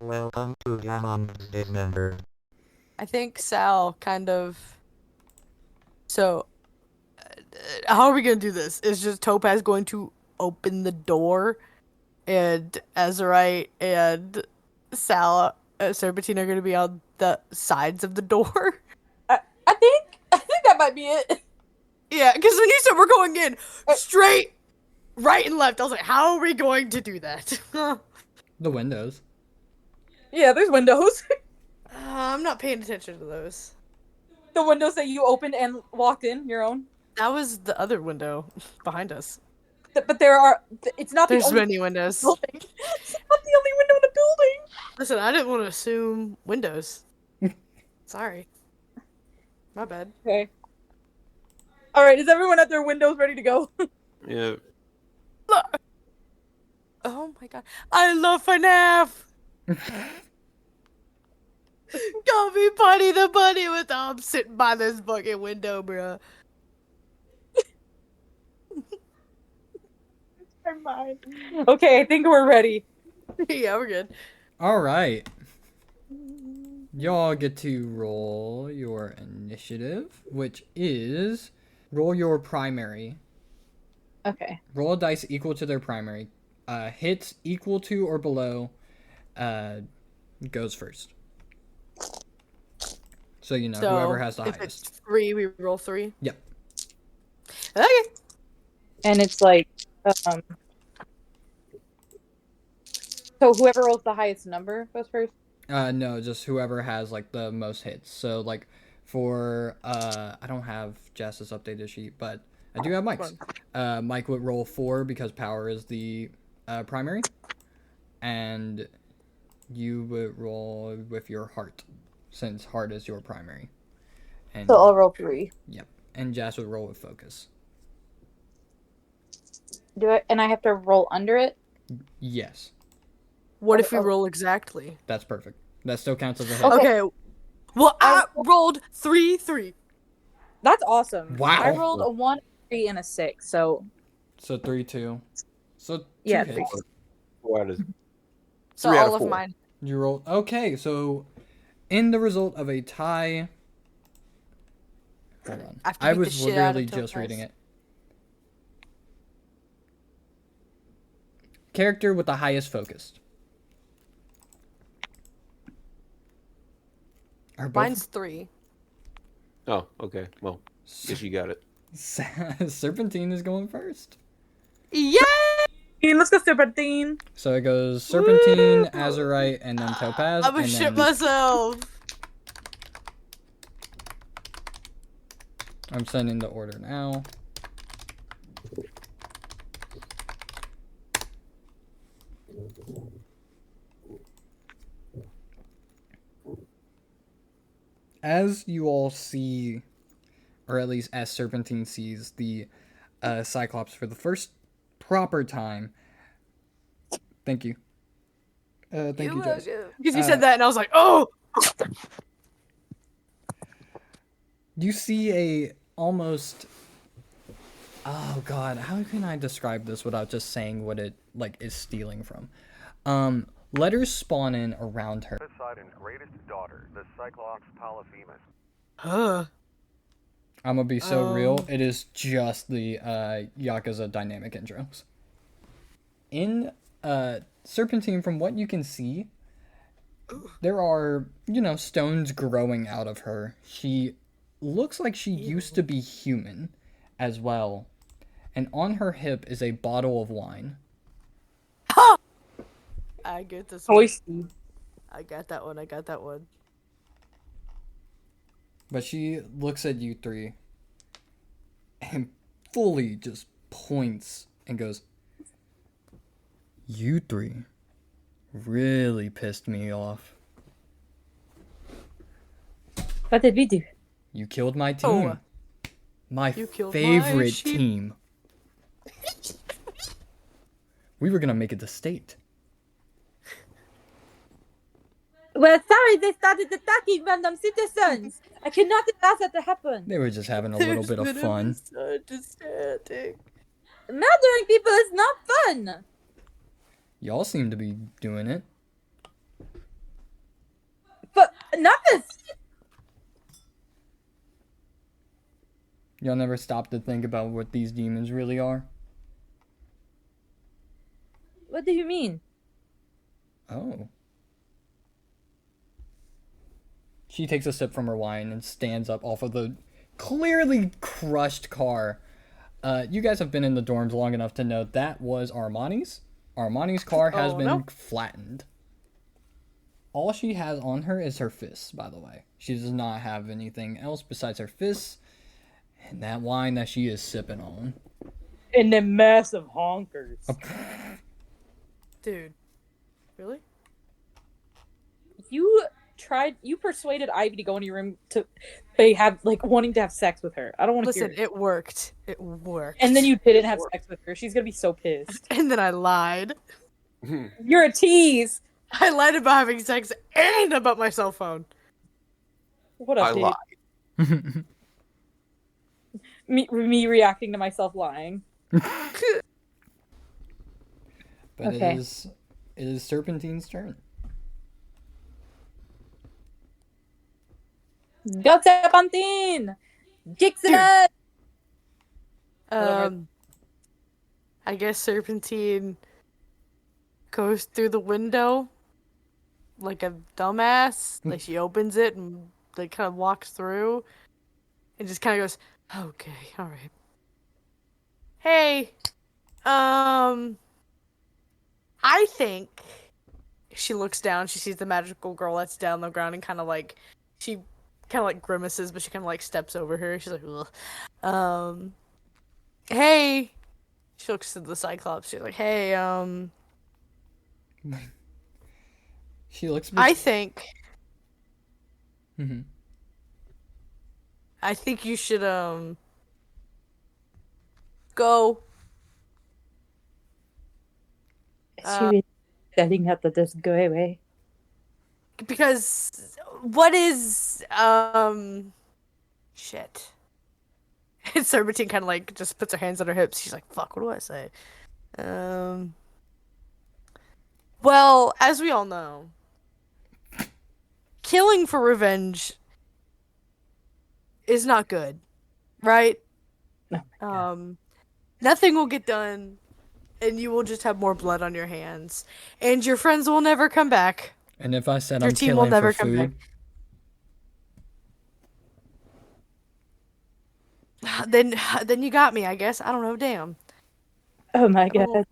Welcome to Dismembered. I think Sal kind of. So, how are we gonna do this? Is just Topaz going to open the door, and Azurite and Sal, Serpentine are gonna be on the sides of the door? I think that might be it. Yeah, because when you said we're going in straight, right and left, I was like, how are we going to do that? The windows. Yeah, there's windows. I'm not paying attention to those. The windows that you opened and walked in, your own. That was the other window behind us. But there are. It's not There's the only many windows. building. It's not the only window in the building. Listen, I didn't want to assume windows. Sorry. My bad. Okay. All right. Is everyone at their windows ready to go? Yeah. Oh my god. I love FNAF! Call me Bunny the Bunny with I'm sitting by this fucking window, bro. Never mind. Okay, I think we're ready. Yeah, we're good. All right. Y'all get to roll your initiative, which is roll your primary. Okay. Roll a dice equal to their primary. Hits equal to or below goes first. So you know whoever has the if highest. it's 3, we roll 3. Yep. Okay. And it's like, so whoever rolls the highest number goes first. No, just whoever has like the most hits. So like for I don't have Jess's updated sheet, but I do have Mike's. Mike would roll 4 because power is the primary, and you would roll with your heart, since heart is your primary. And So I'll roll 3. Yep. And Jess would roll with focus. And I have to roll under it? Yes. What if we roll exactly? That's perfect. That still counts as a hit. Okay. Well, I rolled 3-3. That's awesome. Wow. I rolled a 1, 3, and a 6. So 3-2. So two yeah, hits. 3. What is So 3 out all of of 4. mine. You roll. Okay, so in the result of a tie. Hold on. I was literally just reading it. Character with the highest focused. Are both... Mine's 3. Oh, okay. Well, guess you got it. Serpentine is going first. Yay! Let's go Serpentine. So it goes Serpentine, Azurite, and then Topaz. I'm gonna shit myself. I'm sending the order now. As you all see, or at least as Serpentine sees the Cyclops for the first proper time. Thank you. Thank you, Jess. Because you said that, and I was like, oh! You see a almost... Oh god, how can I describe this without just saying what it like is stealing from? Letters spawn in around her. Poseidon's greatest daughter, the Cyclops Polyphemus. Huh. I'm gonna be so real. It is just the Yakuza dynamic intros. In Serpentine, from what you can see, there are, stones growing out of her. She looks like she used to be human as well. And on her hip is a bottle of wine. I get this one. Toasty. I got that one. But she looks at you three and fully just points and goes, "You three really pissed me off. What did we do? You killed my team. My killed favorite my sheep." team. We were gonna make it to state. Well, sorry, they started attacking random citizens. I cannot allow that to happen. They were just having a little bit of fun. Misunderstanding. Murdering people is not fun. Y'all seem to be doing it. Nothing. Y'all never stop to think about what these demons really are? What do you mean? Oh. She takes a sip from her wine and stands up off of the clearly crushed car. You guys have been in the dorms long enough to know that was Armani's. Armani's car has been flattened. All she has on her is her fists, by the way. She does not have anything else besides her fists and that wine that she is sipping on. And the massive honkers. Dude. Really? You persuaded Ivy to go in your room to wanting to have sex with her. I don't want to hear Listen, it worked. It worked. And then you didn't have sex with her. She's gonna be so pissed. And then I lied. You're a tease. I lied about having sex and about my cell phone. What a I tease. lied. Me reacting to myself lying. But Okay. it is Serpentine's turn. Go Serpentine! Kicks it up! I guess Serpentine goes through the window like a dumbass. Like she opens it and like kind of walks through and just kind of goes, "Okay, all right. Hey, I think." She looks down. She sees the magical girl that's down on the ground and she kind of like grimaces, but she kind of like steps over her. She's like, "Ugh." Hey. She looks to the Cyclops. She's like, "Hey, She looks. I think Mm-hmm. I think you should go." She was telling her to just go away. Because what is shit. And Serpentine kind of like just puts her hands on her hips. She's like, "Fuck, what do I say?" Well, as we all know, killing for revenge is not good, right? Oh my God. Nothing will get done, and you will just have more blood on your hands, and your friends will never come back. And if I said Your I'm team will killing never for come food, Then you got me, I guess. I don't know, damn. Oh my God.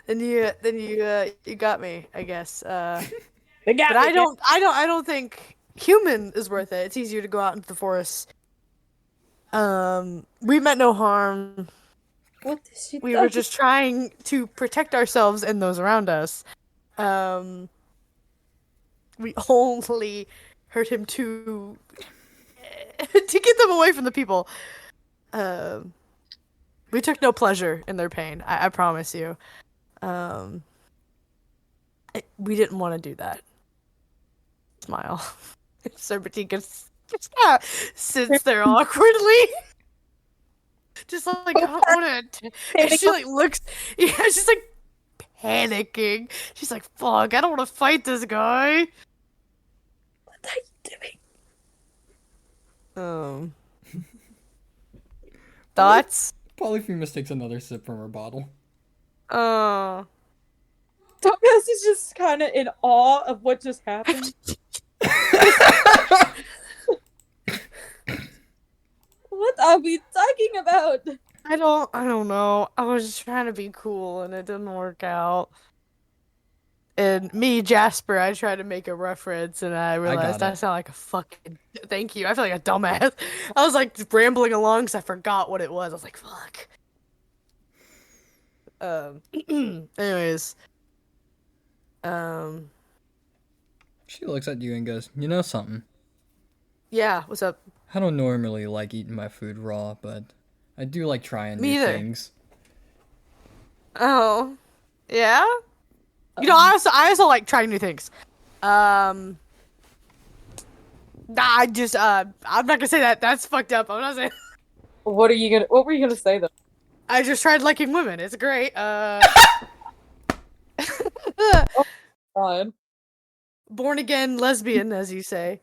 Then you got me, I guess. They got But me, I don't think human is worth it. It's easier to go out into the forest. We meant no harm. What did she We do? were just trying to protect ourselves and those around us. We only hurt him to get them away from the people. We took no pleasure in their pain. I promise you. We didn't want to do that. Smile. Serpentine just sits there awkwardly. Just like, I don't want to. And she like looks. Yeah, she's like panicking. She's like, "Fuck, I don't want to fight this guy." What are you doing? Thoughts? Polyphemus takes another sip from her bottle. Oh. Thomas is just kind of in awe of what just happened. What are we talking about? I don't know. I was just trying to be cool and it didn't work out. And me, Jasper, I tried to make a reference and I realized got I it. sound like a fucking. Thank you. I feel like a dumbass. I was like rambling along because I forgot what it was. I was like, fuck. Anyways. She looks at you and goes, "You know something? Yeah, what's up? I don't normally like eating my food raw, but I do like trying Me new either. things." Oh. Yeah? You know, I also like trying new things. I'm not gonna say that. That's fucked up. I'm not saying. What were you gonna say though? I just tried liking women. It's great. God. born again lesbian, as you say.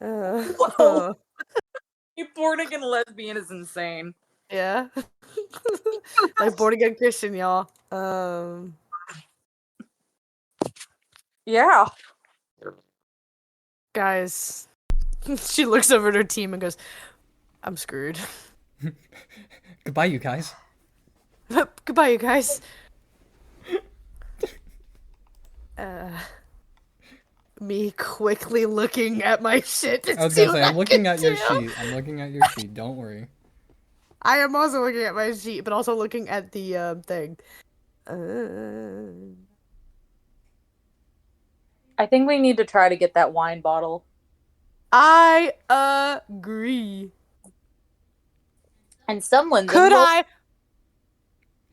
Whoa. You born again lesbian is insane. Yeah. Like born again Christian, y'all. Yeah. Guys. She looks over at her team and goes, I'm screwed. Goodbye, you guys. Goodbye, you guys. Me quickly looking at my shit. To I was see gonna say, what I'm I looking can at your do. sheet. I'm looking at your sheet. Don't worry. I am also looking at my sheet, but also looking at the thing. I think we need to try to get that wine bottle. I agree. And someone's Could enrolled. I?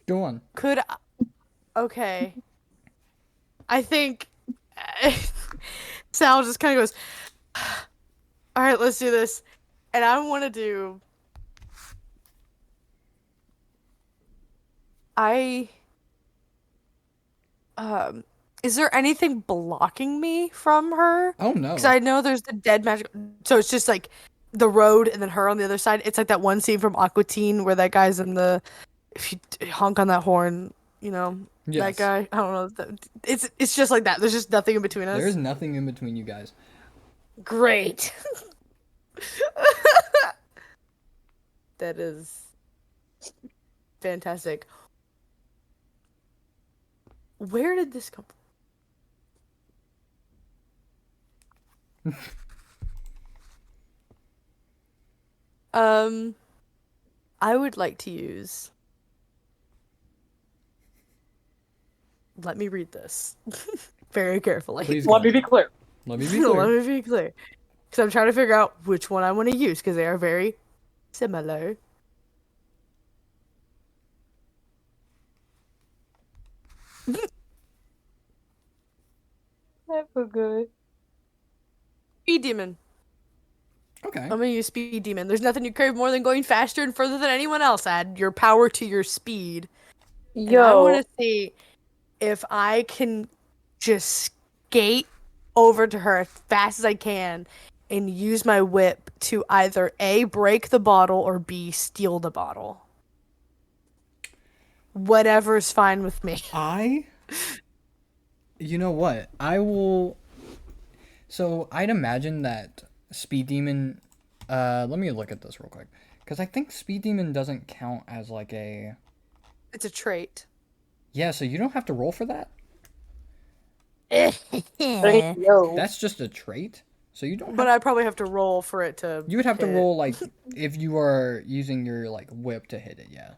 Go on. Could I? Okay. I think Sal just kind of goes, all right, let's do this. And I want to do... is there anything blocking me from her? Oh no. Because I know there's the dead magic. So it's just like the road and then her on the other side. It's like that one scene from Aqua Teen where that guy's in the... If you honk on that horn, you know, Yes. that guy. I don't know. It's just like that. There's just nothing in between us. There's nothing in between you guys. Great. That is fantastic. Where did this come from? I would like to use... Let me read this very carefully. Please Let go. me be clear. Let me be Let clear. me be clear. Because I'm trying to figure out which one I want to use, because they are very similar. That's so good. Speed Demon. Okay. I'm gonna use Speed Demon. There's nothing you crave more than going faster and further than anyone else. Add your power to your speed. And I Yo. want to see if I can just skate over to her as fast as I can and use my whip to either A, break the bottle, or B, steal the bottle. Whatever's fine with me. You know what? I will... So, I'd imagine that Speed Demon... let me look at this real quick. Because I think Speed Demon doesn't count as like a... It's a trait. Yeah, so you don't have to roll for that? Yo. That's just a trait? So you don't have... But I probably have to roll for it to You would have to hit. roll, like, if you are using your, like, whip to hit it, yeah.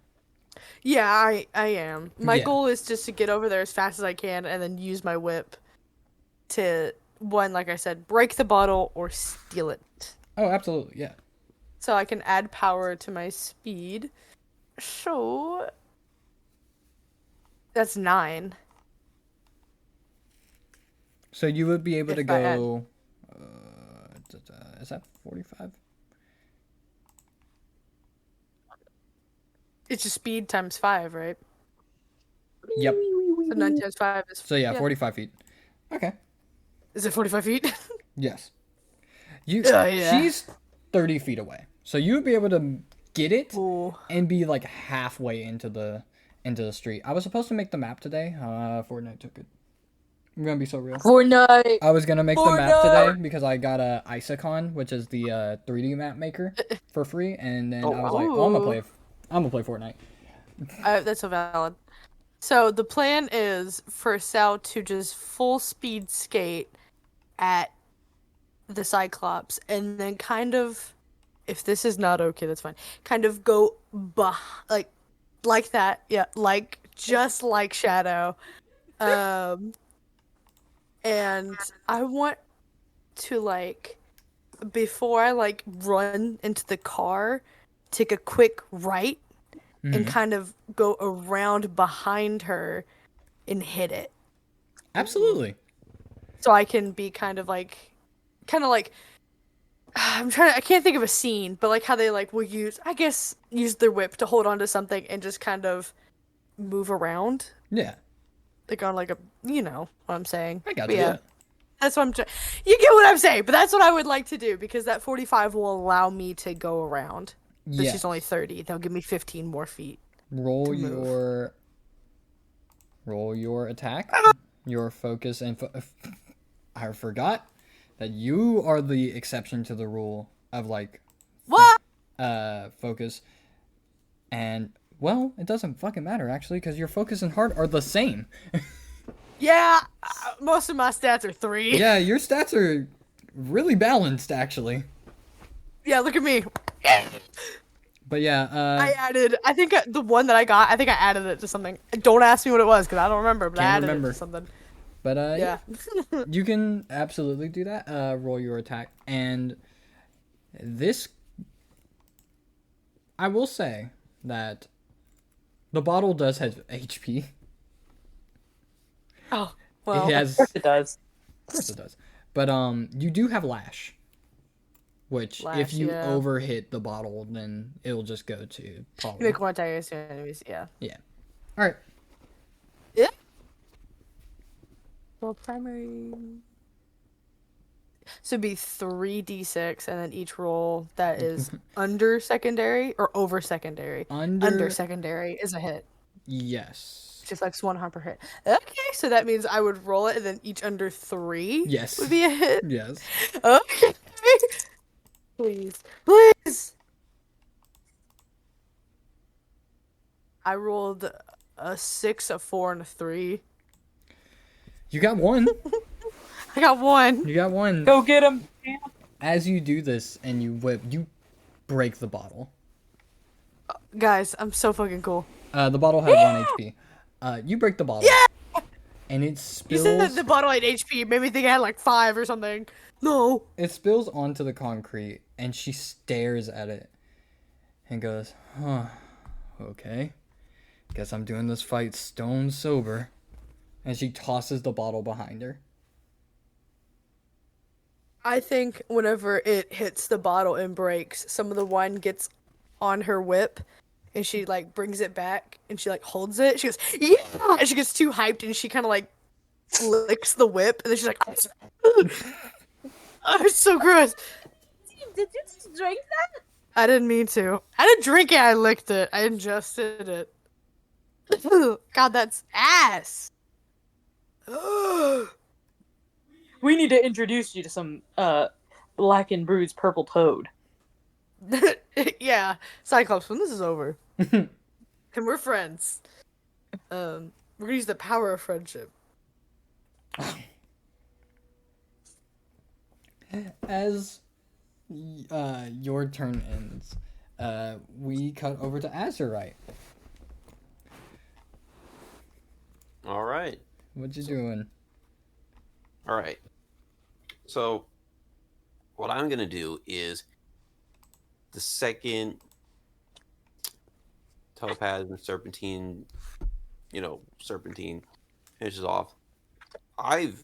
Yeah, I am. My Yeah. goal is just to get over there as fast as I can and then use my whip to, one, like I said, break the bottle or steal it. Oh, absolutely, yeah. So I can add power to my speed. So that's 9. So you would be able to If I add- go... is that 45? It's just speed times 5, right? Yep. So 9 times 5 is... So yeah, 45 feet. Okay. Is it 45 feet? Yes. You. Yeah. She's 30 feet away, so you would be able to get it Ooh. and be like halfway into the street. I was supposed to make the map today. Fortnite took it. I'm gonna be so real. Fortnite. I was gonna make the map Fortnite! today because I got a Isacon, which is the 3D map maker, for free, and then I was like, well, I'm gonna play Fortnite. That's so valid. So the plan is for Sal to just full speed skate at the Cyclops and then kind of, if this is not okay, that's fine, kind of go like that, yeah, like just like Shadow. And I want to, like, before I like run into the car, take a quick right and kind of go around behind her and hit it. Absolutely. So I can be kind of like I can't think of a scene, but like how they like will use their whip to hold onto something and just kind of move around. Yeah. Like on like a, you know what I'm saying. I got But you. yeah. That's what I'm trying. You get what I'm saying, but that's what I would like to do because that 45 will allow me to go around. But Yes. she's only 30. They'll give me 15 more feet. Roll to move. your attack, your focus, and I forgot that you are the exception to the rule of like What? focus, and well, it doesn't fucking matter actually because your focus and heart are the same. Yeah, most of my stats are 3. Yeah, your stats are really balanced actually. Yeah, look at me. But yeah, I think the one that I got, I think I added it to something. Don't ask me what it was because I don't remember, but I Can't added remember. it to something. but Yeah. you can absolutely do that. Roll your attack, and this, I will say that the bottle does have HP. Oh, well. It has, Of course it does. of course it does. But you do have lash, which Lash, if you yeah. overhit the bottle, then it'll just go to probably. Make one attack against enemies, yeah. Yeah. All right. Yeah. Well, primary. So it'd be 3d6, and then each roll that is under secondary or over secondary. Under secondary is a hit. Yes. Just like one harm per hit. Okay, so that means I would roll it, and then each under 3 Yes. would be a hit. Yes. Okay. Please. Please. I rolled a 6, a 4, and a 3. You got one. I got 1. You got one. Go get him. As you do this and you whip, you break the bottle. Guys, I'm so fucking cool. The bottle had 1 HP. You break the bottle. Yeah! And it You spills. said the bottle had HP. It made me think I had like 5 or something. No. It spills onto the concrete, and she stares at it and goes, "Huh, okay. Guess I'm doing this fight stone sober." And she tosses the bottle behind her. I think whenever it hits the bottle and breaks, some of the wine gets on her whip, and she like brings it back, and she like holds it. She goes, "Yeah!" And she gets too hyped, and she kind of like licks the whip, and then she's like, "Oh, it's so gross." Did you just drink that? I didn't mean to. I didn't drink it. I licked it. I ingested it. God, that's ass. We need to introduce you to some Black and Bruised Purple Toad. Yeah, Cyclops. When this is over, and we're friends, we're gonna use the power of friendship. As your turn ends, we cut over to Azurite. All right. What you doing? All right. So, what I'm going to do is the second Topaz and Serpentine, Serpentine finishes off. I've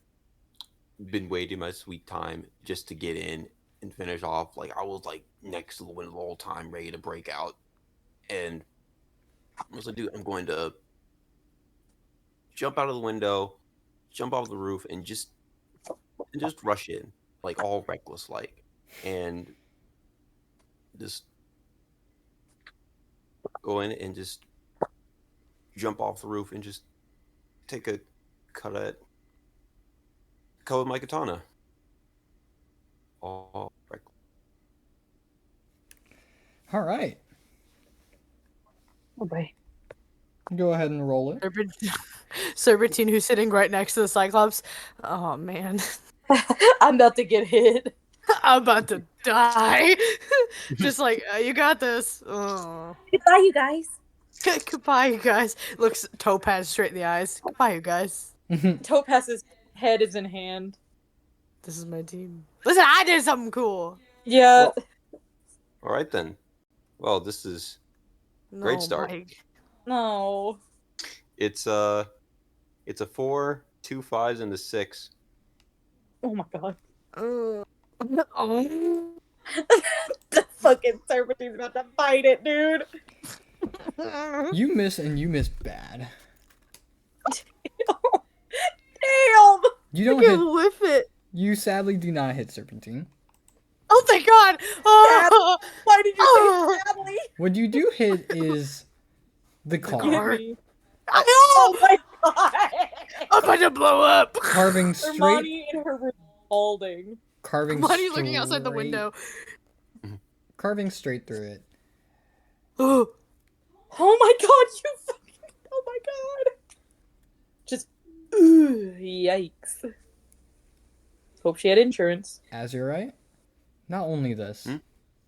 been waiting my sweet time just to get in and finish off. Like, I was like next to the window the whole time, ready to break out. And I was like, dude, I'm going to jump out of the window, jump off the roof, and just rush in, like all reckless like, and just go in and just jump off the roof and just take a cut with my katana. All reckless. All right. Oh boy. Go ahead and roll it. Serpentine, who's sitting right next to the Cyclops. Oh man, I'm about to get hit. I'm about to die. Just like you got this. Oh. Goodbye, you guys. Goodbye, you guys. Looks Topaz straight in the eyes. Goodbye, you guys. Topaz's head is in hand. This is my team. Listen, I did something cool. Yeah. Well, all right then. Well, this is great start. Mike. No. It's a 4, 2 5s, and a 6. Oh my god. Oh. The fucking Serpentine's about to fight it, dude. You miss, and you miss bad. Damn. You don't I hit. can whiff it. You sadly do not hit Serpentine. Oh, thank God! Oh, Why did you Oh. say sadly? What you do hit is the car. car. Hit me. Oh, Oh my god! I'm about to blow up! Carving straight, Hermione in her room balding. carving Money's looking outside the window. Carving straight through it. Oh, Oh my god, you fucking... Oh my god. Just... Yikes. Hope she had insurance. Azurite, not only this, Hmm?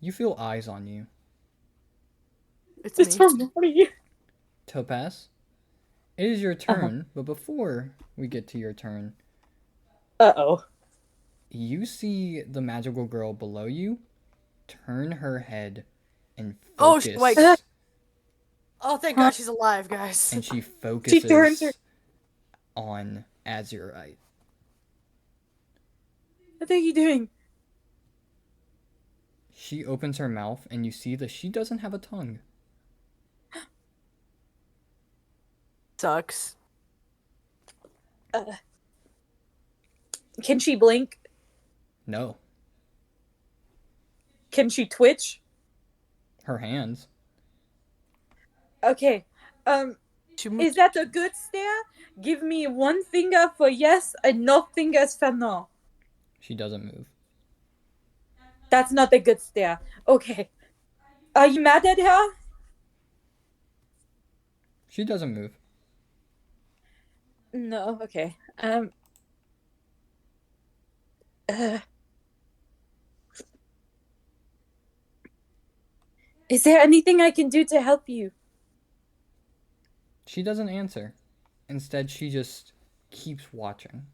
you feel eyes on you. it's It's me. Hermione. Topaz, it is your turn, but before we get to your turn, Uh-oh. you see the magical girl below you turn her head and Oh, focus. wait. Oh, thank God she's alive, guys. And she focuses turns her- on Azurite. What are you doing? She opens her mouth and you see that she doesn't have a tongue. Sucks. Can she blink? No. Can she twitch? Her hands. Okay. She Is that a good stare? Give me one finger for yes and no fingers for no. She doesn't move. That's not a good stare. Okay. Are you mad at her? She doesn't move. No, okay. Is there anything I can do to help you? She doesn't answer. Instead, she just keeps watching.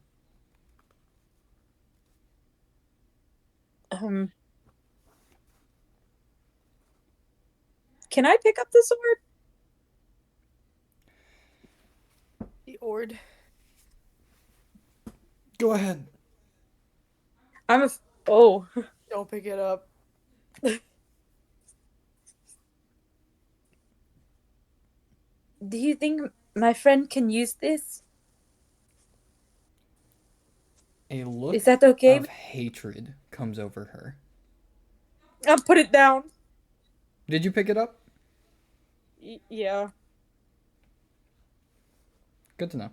Can I pick up the sword? the Ord. Go ahead. Oh. Don't pick it up. Do you think my friend can use this? A look Is that okay? of hatred comes over her. I'll put it down. Did you pick it up? Yeah. Good to know.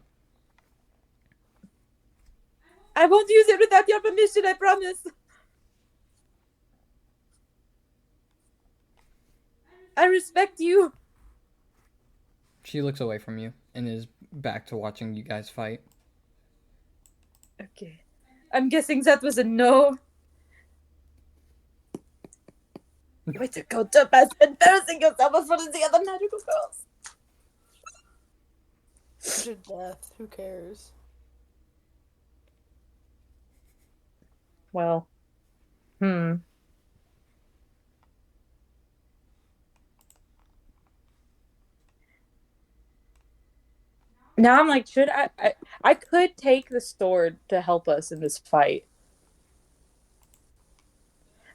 I won't use it without your permission, I promise. I respect you. She looks away from you and is back to watching you guys fight. Okay. I'm guessing that was a no. Way to go, Topaz, embarrassing yourself in front of the other magical girls. To death. Who cares? Well. Now I'm like, should I could take the sword to help us in this fight.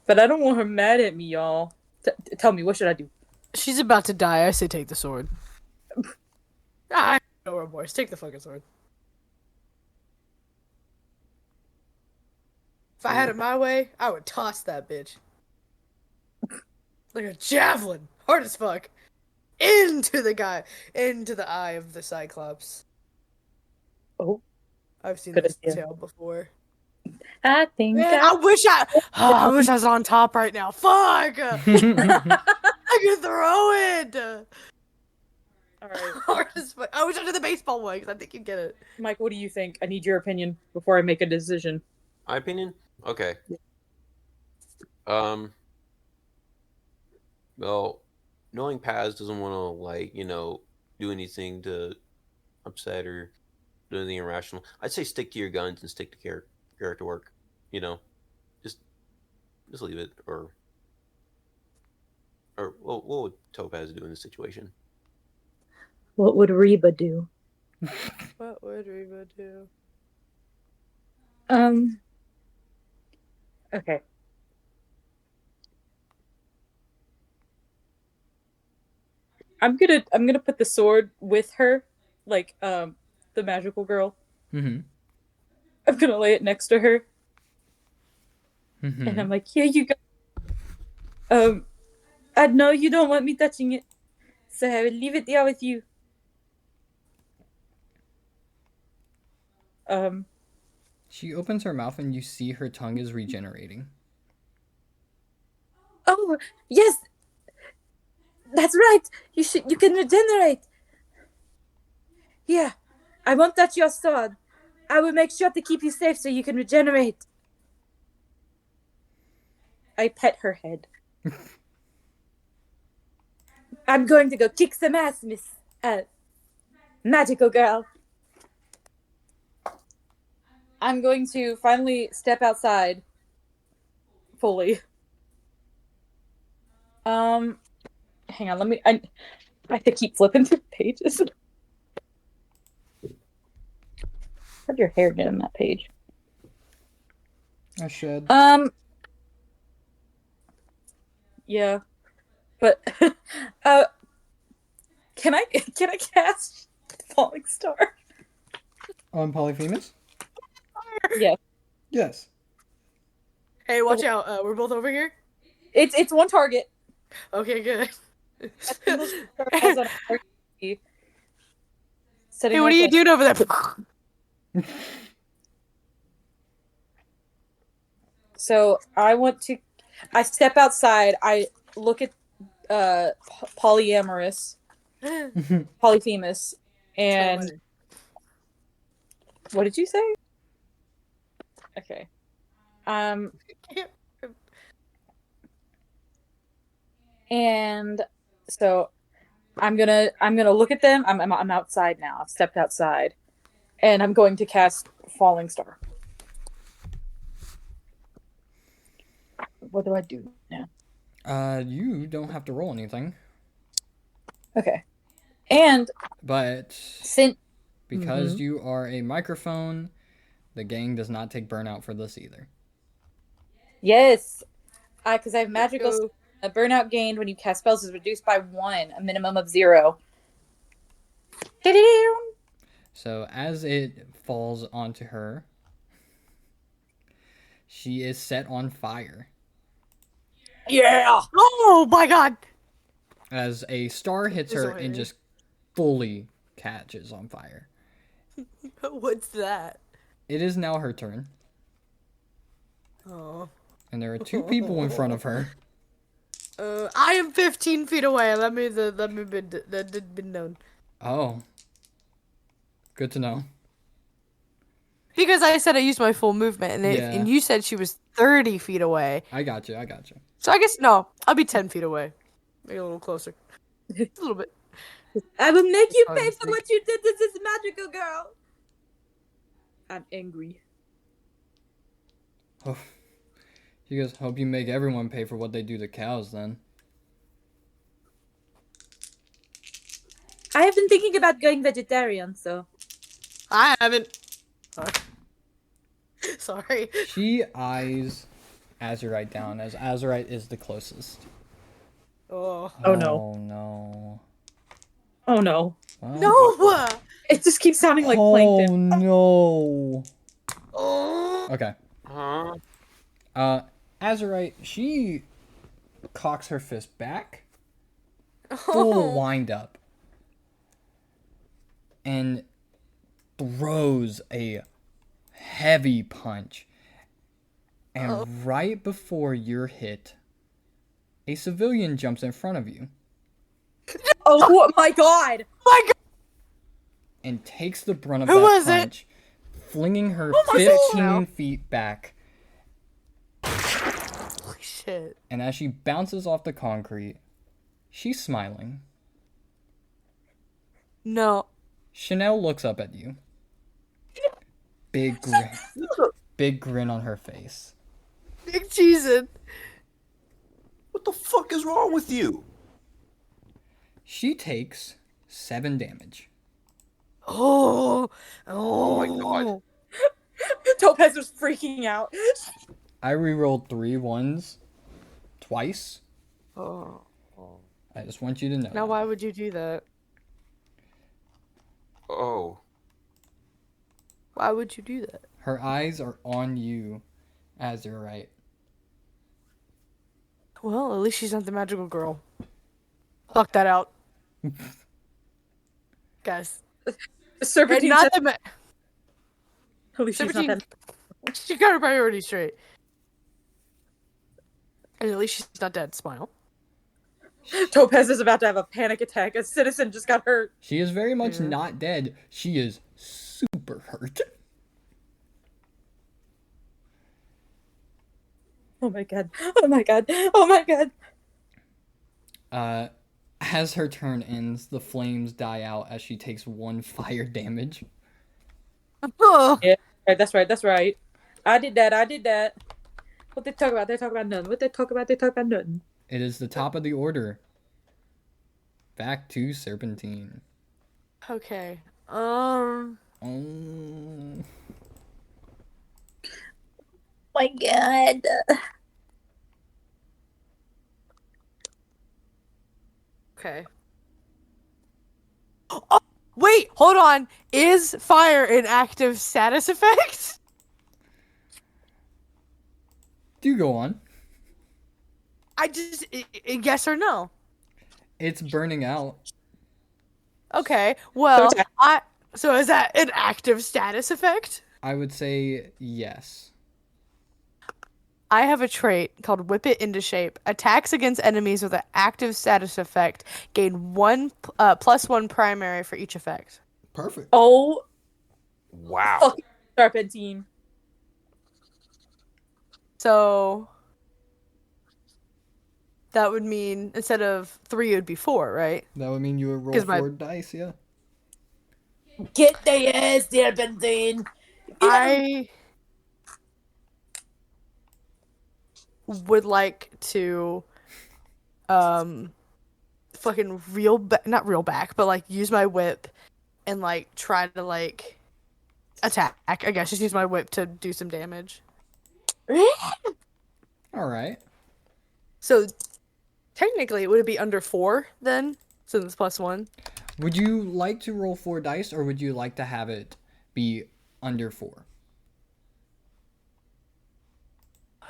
But I don't want her mad at me, y'all. Tell me, what should I do? She's about to die. I say take the sword. I know her voice. Take the fucking sword. If I had it my way, I would toss that bitch. Like a javelin. Hard as fuck. Into the guy. Into the eye of the Cyclops. Oh. I've seen Good this idea. tale before. I think Man, I wish I wish I was on top right now. Fuck! I could throw it! Alright. Hard as fuck. I wish I did the baseball one, because I think you'd get it. Mike, what do you think? I need your opinion before I make a decision. My opinion? Okay. Well, knowing Paz doesn't want to, do anything to upset or do anything irrational, I'd say stick to your guns and stick to character work. Just leave it. Or what would Topaz do in this situation? What would Reba do? What would Reba do? Okay. I'm gonna put the sword with her, like the magical girl. Mm-hmm. I'm gonna lay it next to her, And I'm like, here you go. I know you don't want me touching it, so I will leave it there with you. She opens her mouth and you see her tongue is regenerating. Oh, yes, that's right. You can regenerate. Yeah, I won't touch your sword. I will make sure to keep you safe so you can regenerate. I pet her head. I'm going to go kick some ass, Miss Magical Girl. I'm going to finally step outside fully. Hang on, I have to keep flipping through pages. How'd your hair get on that page? I should. Yeah. But can I cast Falling Star? On Polyphemus? Yeah. Yes. Hey, watch out. We're both over here. It's one target. Okay, good. Hey, Hey, what are you doing over there? So I step outside, I look at Polyamorous, Polyphemus, and what did you say? Okay. And so I'm gonna look at them. I'm outside now. I've stepped outside, and I'm going to cast Falling Star. What do I do now? You don't have to roll anything. Okay. And But because Mhm. you are a microphone, the gang does not take burnout for this either. Yes, because I have magical. A burnout gained when you cast spells is reduced by 1, a minimum of 0. So as it falls onto her, she is set on fire. Yeah! Oh my god! As a star hits her and just fully catches on fire. What's that? It is now her turn. Oh. And there are 2 people in front of her. I am 15 feet away. Let me be known. Oh. Good to know. Because I said I used my full movement, and Yeah. and you said she was 30 feet away. I got you. So I guess, no, I'll be 10 feet away. Maybe a little closer. A little bit. I will make you hard pay to for say. what you did to this magical girl. I'm angry. Oh. You guys hope you make everyone pay for what they do to cows then. I have been thinking about going vegetarian, so. I haven't. Sorry. She eyes Azurite down as Azurite is the closest. Oh. Oh, no. Oh no. Oh no. Well, No! It just keeps sounding like oh plankton. no. Oh. Okay. Azurite, she cocks her fist back, full wind up, and throws a heavy punch. And right before you're hit, a civilian jumps in front of you Oh my god! My god! and takes the brunt of Who that was it? punch, flinging her my 15 God. feet back. Holy shit. And as she bounces off the concrete, she's smiling. No. Chanel looks up at you. Big grin. Big grin on her face. Big cheesin'. What the fuck is wrong with you? She takes 7 damage. Oh. Oh my god. Topaz was freaking out. I rerolled 3 ones twice. Oh. I just want you to know. Now, why would you do that? Oh. Why would you do that? Her eyes are on you, Azurite. Well, at least she's not the magical girl. Fuck that out. Guys. And Serpentine not says, the at least she's not Serpentine, that. she got her priorities straight. And at least she's not dead. Smile. Topaz is about to have a panic attack. A citizen just got hurt. She is very much not dead. She is super hurt. Oh my god. Oh my god. Oh my god. As her turn ends, the flames die out as she takes 1 fire damage. Oh. Yeah, right, that's right. That's right. I did that. What they talk about? They talk about nothing. What they talk about? They talk about nothing. It is the top of the order. Back to Serpentine. Okay. Oh. My god. Okay. Oh, wait, hold on. Is fire an active status effect? Do go on. Yes or no? It's burning out. Okay. Well, So so is that an active status effect? I would say yes. I have a trait called Whip It Into Shape. Attacks against enemies with an active status effect gain +1 primary for each effect. Perfect. Oh, Wow. fucking Serpentine. So that would mean instead of 3, it would be 4, right? That would mean you would roll 'Cause my- 4 dice, yeah. Get the ass, Serpentine. I would like to fucking not reel back, but like use my whip and like try to like attack. I guess just use my whip to do some damage. All right. So technically, would it be under 4 then? Since it's +1. Would you like to roll 4 dice, or would you like to have it be under 4?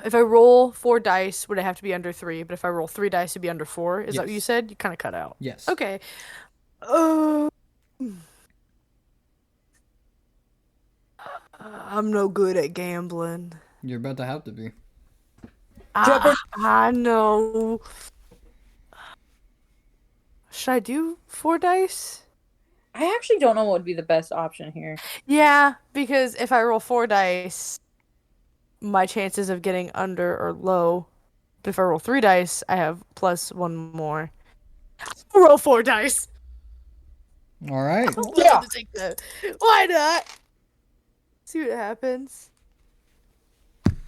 If I roll 4 dice, would it have to be under 3? But if I roll 3 dice, it'd be under 4. Is that what you Yes. said? You kind of cut out. Yes. Okay. I'm no good at gambling. You're about to have to be. I know. Should I do 4 dice? I actually don't know what would be the best option here. Yeah, because if I roll 4 dice, my chances of getting under are low. But if I roll 3 dice, I have +1 more. Roll 4 dice. All right. Yeah. To take that. Why not? See what happens.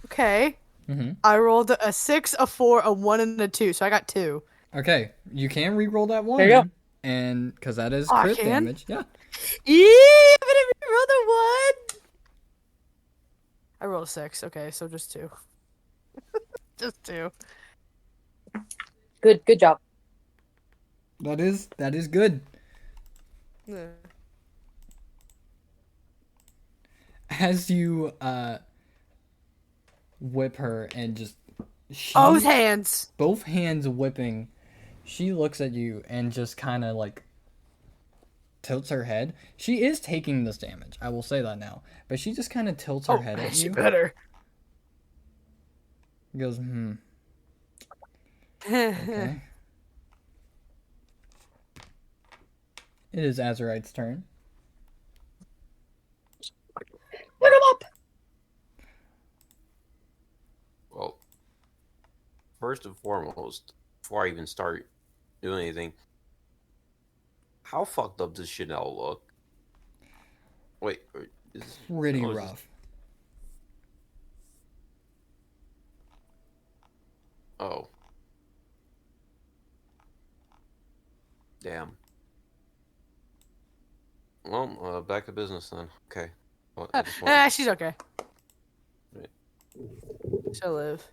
Okay. Mm-hmm. I rolled a 6, a 4, a 1, and a 2, so I got 2. Okay. You can re-roll that one. There you go. And because that is Oh, I crit can? damage. Yeah. Yeah, but I rolled a 1. I rolled a 6. Okay, so just 2. Just 2. Good job. That is good. Yeah. As you whip her and just Both hands. both hands whipping, she looks at you and just kind of like tilts her head. She is taking this damage, I will say that now, but she just kind of tilts her head at she you. better. Goes, okay. It is Azurite's turn. Pick him up. Well, first and foremost, before I even start doing anything, how fucked up does Chanel look? Wait, Pretty oh, is rough. Oh. Damn. Well, back to business then. Okay. Well, I just want- She's okay. Right. She'll live.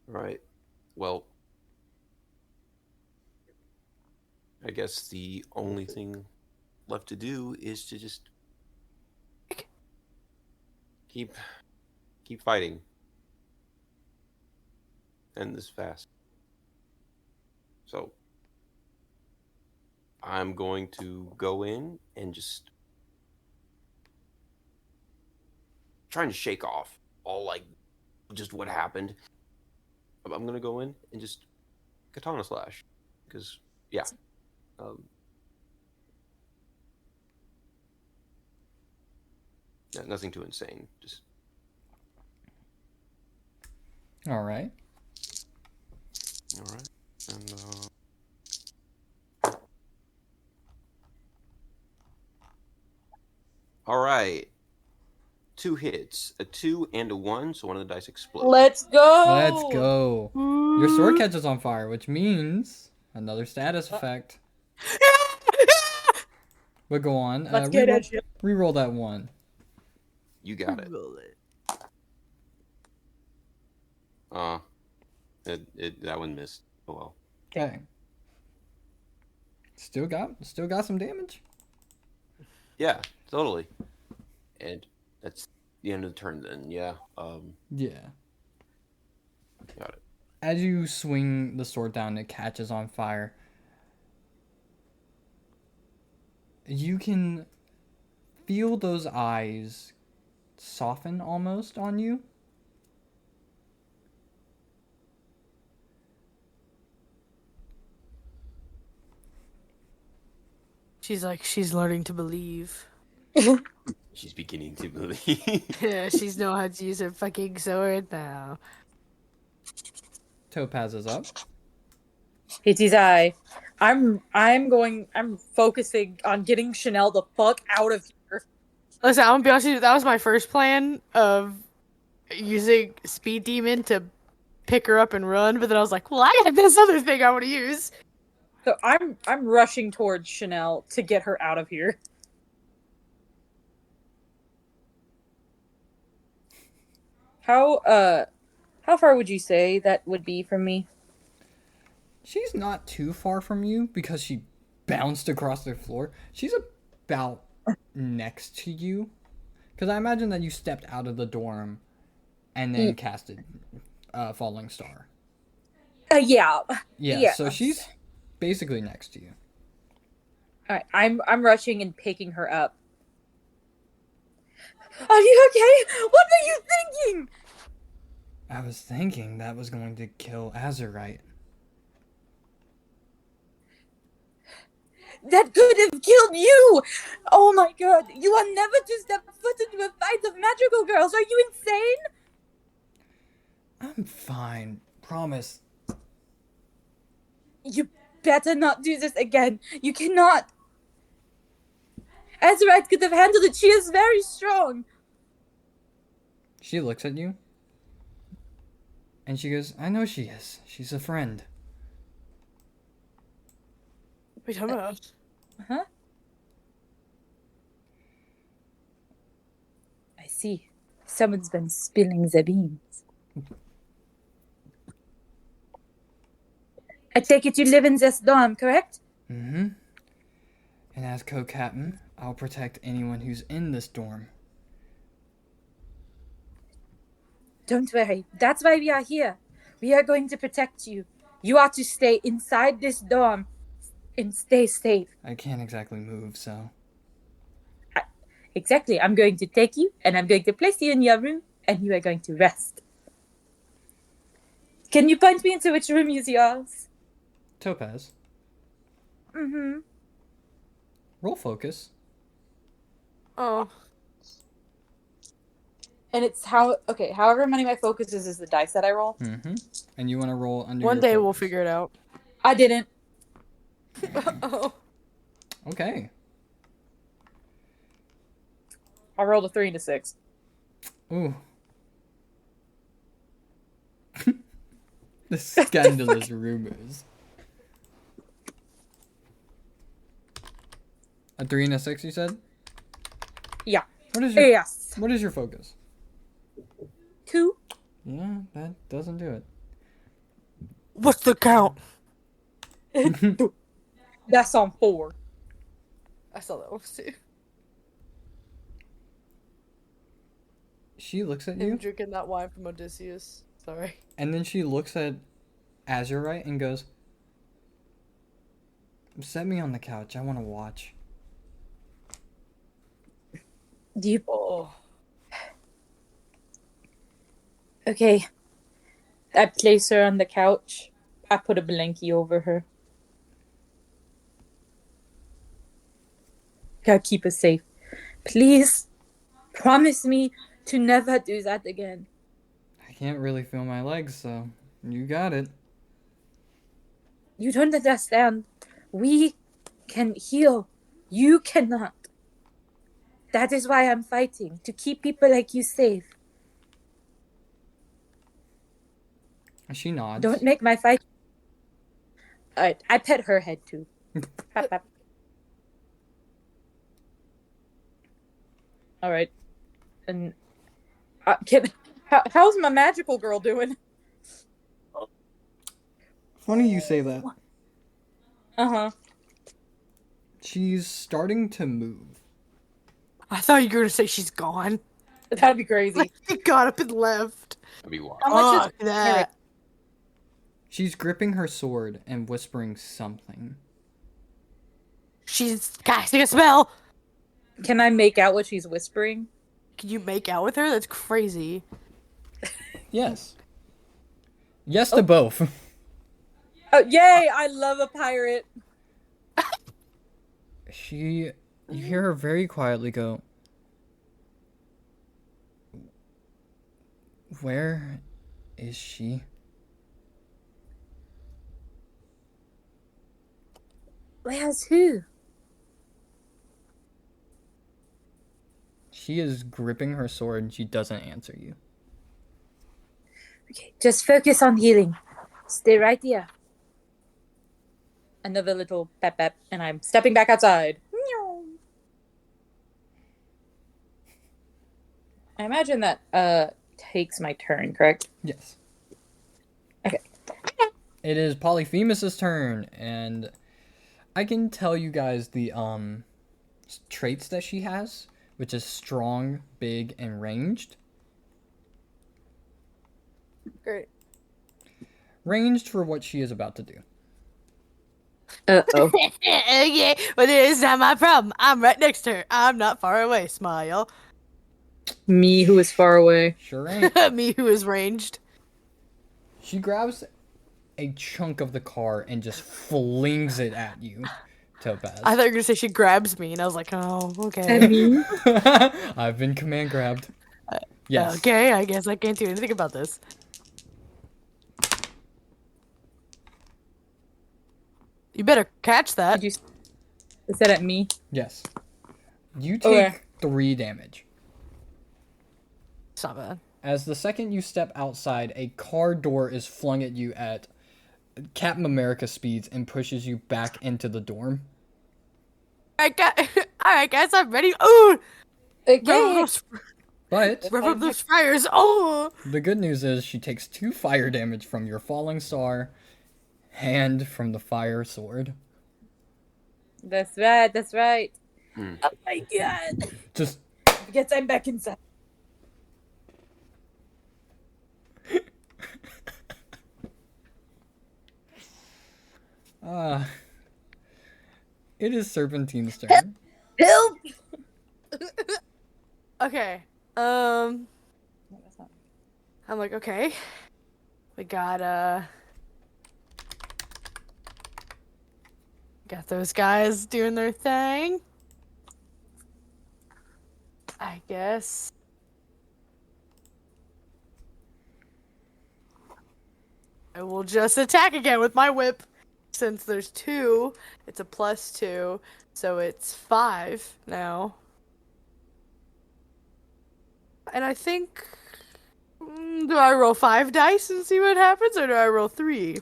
Right. Well, I guess the only thing left to do is to just keep fighting. end this fast. So I'm going to go in and just trying to shake off all like just what happened. I'm gonna go in and just katana slash because yeah, um, yeah, nothing too insane. Just All right. all right, and all right. 2 hits, a 2 and a 1, so one of the dice explodes. Let's go. Let's go. Your sword catches on fire, which means another status effect. But go on. Let's get it. Reroll that one. You got it. That one missed. Oh well. Okay. Still got some damage. Yeah, totally. And that's the end of the turn then. Yeah. Yeah. Got it. As you swing the sword down, it catches on fire. You can feel those eyes soften almost on you. She's learning to believe. She's beginning to believe. Yeah, she's know how to use her fucking sword now. Topaz is up. It is I. I'm focusing on getting Chanel the fuck out of here. Listen, I'm gonna be honest with you, that was my first plan of using Speed Demon to pick her up and run, but then I was like, well, I got this other thing I want to use. So I'm rushing towards Chanel to get her out of here. How far would you say that would be from me? She's not too far from you because she bounced across the floor. She's about next to you. Because I imagine that you stepped out of the dorm and then casted Falling Star. Yeah. Yeah, so she's basically next to you. All right, I'm rushing and picking her up. Are you okay? What were you thinking? I was thinking that was going to kill Azurite. That could have killed you! Oh my god, you are never to step foot into a fight of magical girls. Are you insane? I'm fine. Promise. You better not do this again. You cannot. Azurite could have handled it. She is very strong. She looks at you. And she goes, I know she is. She's a friend. What are you talking about? Huh? I see. Someone's been spilling the beans. I take it you live in this dorm, correct? Mm-hmm. And as co-captain, I'll protect anyone who's in this dorm. Don't worry. That's why we are here. We are going to protect you. You are to stay inside this dorm and stay safe. I can't exactly move, so... Exactly. I'm going to take you and I'm going to place you in your room and you are going to rest. Can you point me into which room is yours? Topaz, Mm-hmm. roll focus. Oh. And it's however many my focus is the dice that I roll. Mm-hmm. And you want to roll under One your day we'll focus. figure it out. I didn't. Oh. Okay. I rolled a 3 and a 6. Ooh. The scandalous rumors. A 3 and a 6, you said? Yeah. What is your Yes. What is your focus? 2. Yeah, that doesn't do it. What's the count? That's on 4. I saw that one too. She looks at Him you. drinking that wine from Odysseus. Sorry. And then she looks at Azurite and goes, "Set me on the couch. I want to watch." Do you? Oh. Okay. I place her on the couch. I put a blankie over her. Gotta keep her safe. Please, promise me to never do that again. I can't really feel my legs, so you got it. You don't understand. We can heal. You cannot. That is why I'm fighting, to keep people like you safe. She nods. Don't make my fight. Alright, I pet her head too. Pap, pap. Alright. And how's my magical girl doing? Funny you say that. Uh-huh. She's starting to move. I thought you were gonna say she's gone. That'd be crazy. She got up and left. That'd be wild. How much Fuck is that. She's gripping her sword and whispering something. She's casting a spell. Can I make out what she's whispering? Can you make out with her? That's crazy. Yes. Yes to both. Oh, yay! I love a pirate. You hear her very quietly go, "Where is she?" Where's who? She is gripping her sword and she doesn't answer you. Okay, just focus on healing. Stay right there. Another little pep pep, and I'm stepping back outside. I imagine that takes my turn, correct? Yes. Okay. It is Polyphemus's turn, and I can tell you guys the traits that she has, which is strong, big, and ranged. Great. Ranged for what she is about to do. Uh-oh. Yeah, but it's not my problem. I'm right next to her. I'm not far away. Smile. Me who is far away. Sure ain't. Me who is ranged. She grabs a chunk of the car and just flings it at you, Topaz. I thought you were gonna say she grabs me, and I was like, oh, Is okay. that me? I've been command grabbed. Yes. Okay, I guess I can't do anything about this. You better catch that. Did you? Is that at me? Yes. You take Okay. 3 damage. It's not bad. As the second you step outside, a car door is flung at you at Captain America speeds and pushes you back into the dorm. Alright, guys, I'm ready. Oh! Okay. But Rev up those fires. Oh! the good news is she takes 2 fire damage from your falling star and from the fire sword. That's right. That's right. Hmm. Oh my god. Just Guess I'm back inside. it is Serpentine's turn. Help! Okay. No, that's not. I'm like, okay. We got those guys doing their thing. I guess. I will just attack again with my whip. Since there's 2, it's a +2, so it's 5 now. And I think... do I roll 5 dice and see what happens, or do I roll 3?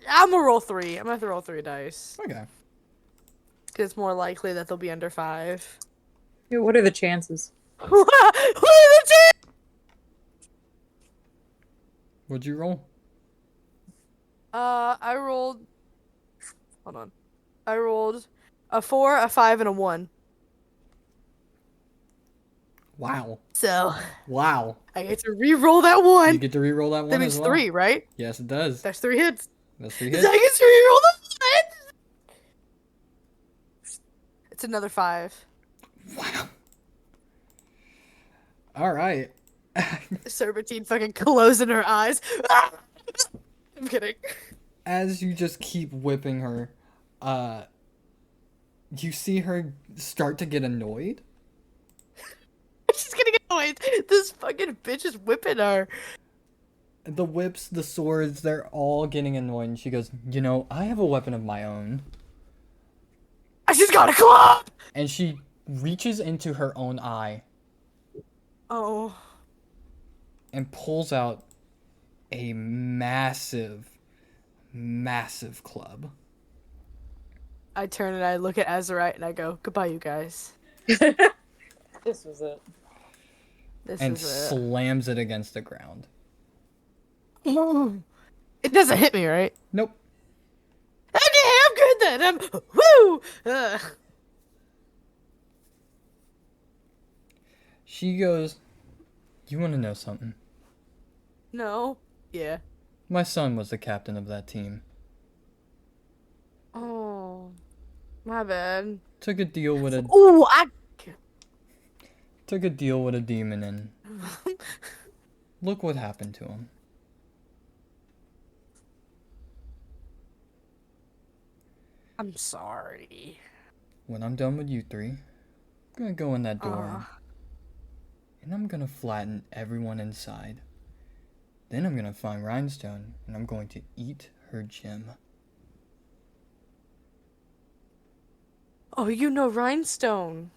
I'm gonna roll 3. I'm gonna have to roll 3 dice. Okay. Because it's more likely that they'll be under 5. Dude, what are the chances? What are the chances? What'd you roll? I rolled... Hold on. I rolled a 4, a 5, and a 1. Wow. So Wow. I get to re-roll that one. You get to re-roll that one That means as well? 3, right? Yes, it does. That's 3 hits. That's 3 So hits. I get to re-roll the 1. It's another 5. Wow. All right. Serpentine fucking closing her eyes. Ah! I'm kidding. As you just keep whipping her, you see her start to get annoyed. She's getting annoyed. This fucking bitch is whipping her. The whips, the swords, they're all getting annoyed. And she goes, you know, I have a weapon of my own. I just got a club! And she reaches into her own eye Oh. and pulls out a massive club. I turn and I look at Azurite and I go, goodbye, you guys. This was it. This And is it. slams it against the ground. It doesn't hit me, right? Nope. Okay, I'm good then. I'm woo. She goes, you want to know something? No. Yeah. My son was the captain of that team. Oh, my bad. Took a deal with a demon and look what happened to him. I'm sorry. When I'm done with you three, I'm gonna go in that door and I'm gonna flatten everyone inside. Then I'm gonna find Rhinestone and I'm going to eat her gem. Oh, you know Rhinestone.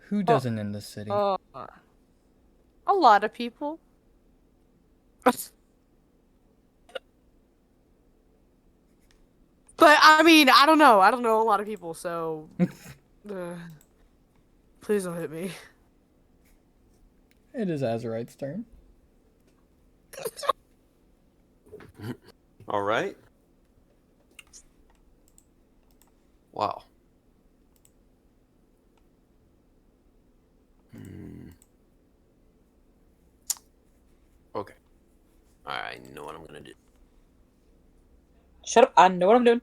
Who doesn't in this city? A lot of people. But I mean, I don't know. I don't know a lot of people, so please don't hit me. It is Azurite's turn. All right. Wow. Okay. I know what I'm gonna do. Shut up! I know what I'm doing.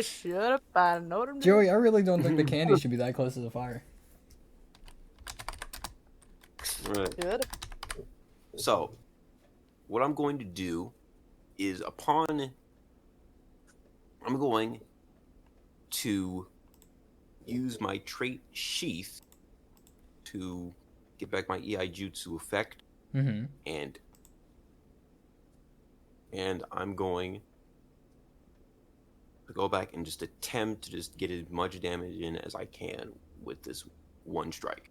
Shut up! I know what I'm doing. Joey, I really don't think the candy should be that close to the fire. Right. Shut up. So, what I'm going to do is I'm going to use my trait Sheath to get back my EI Jutsu effect. Mm-hmm. And I'm going to go back and just attempt to just get as much damage in as I can with this one strike.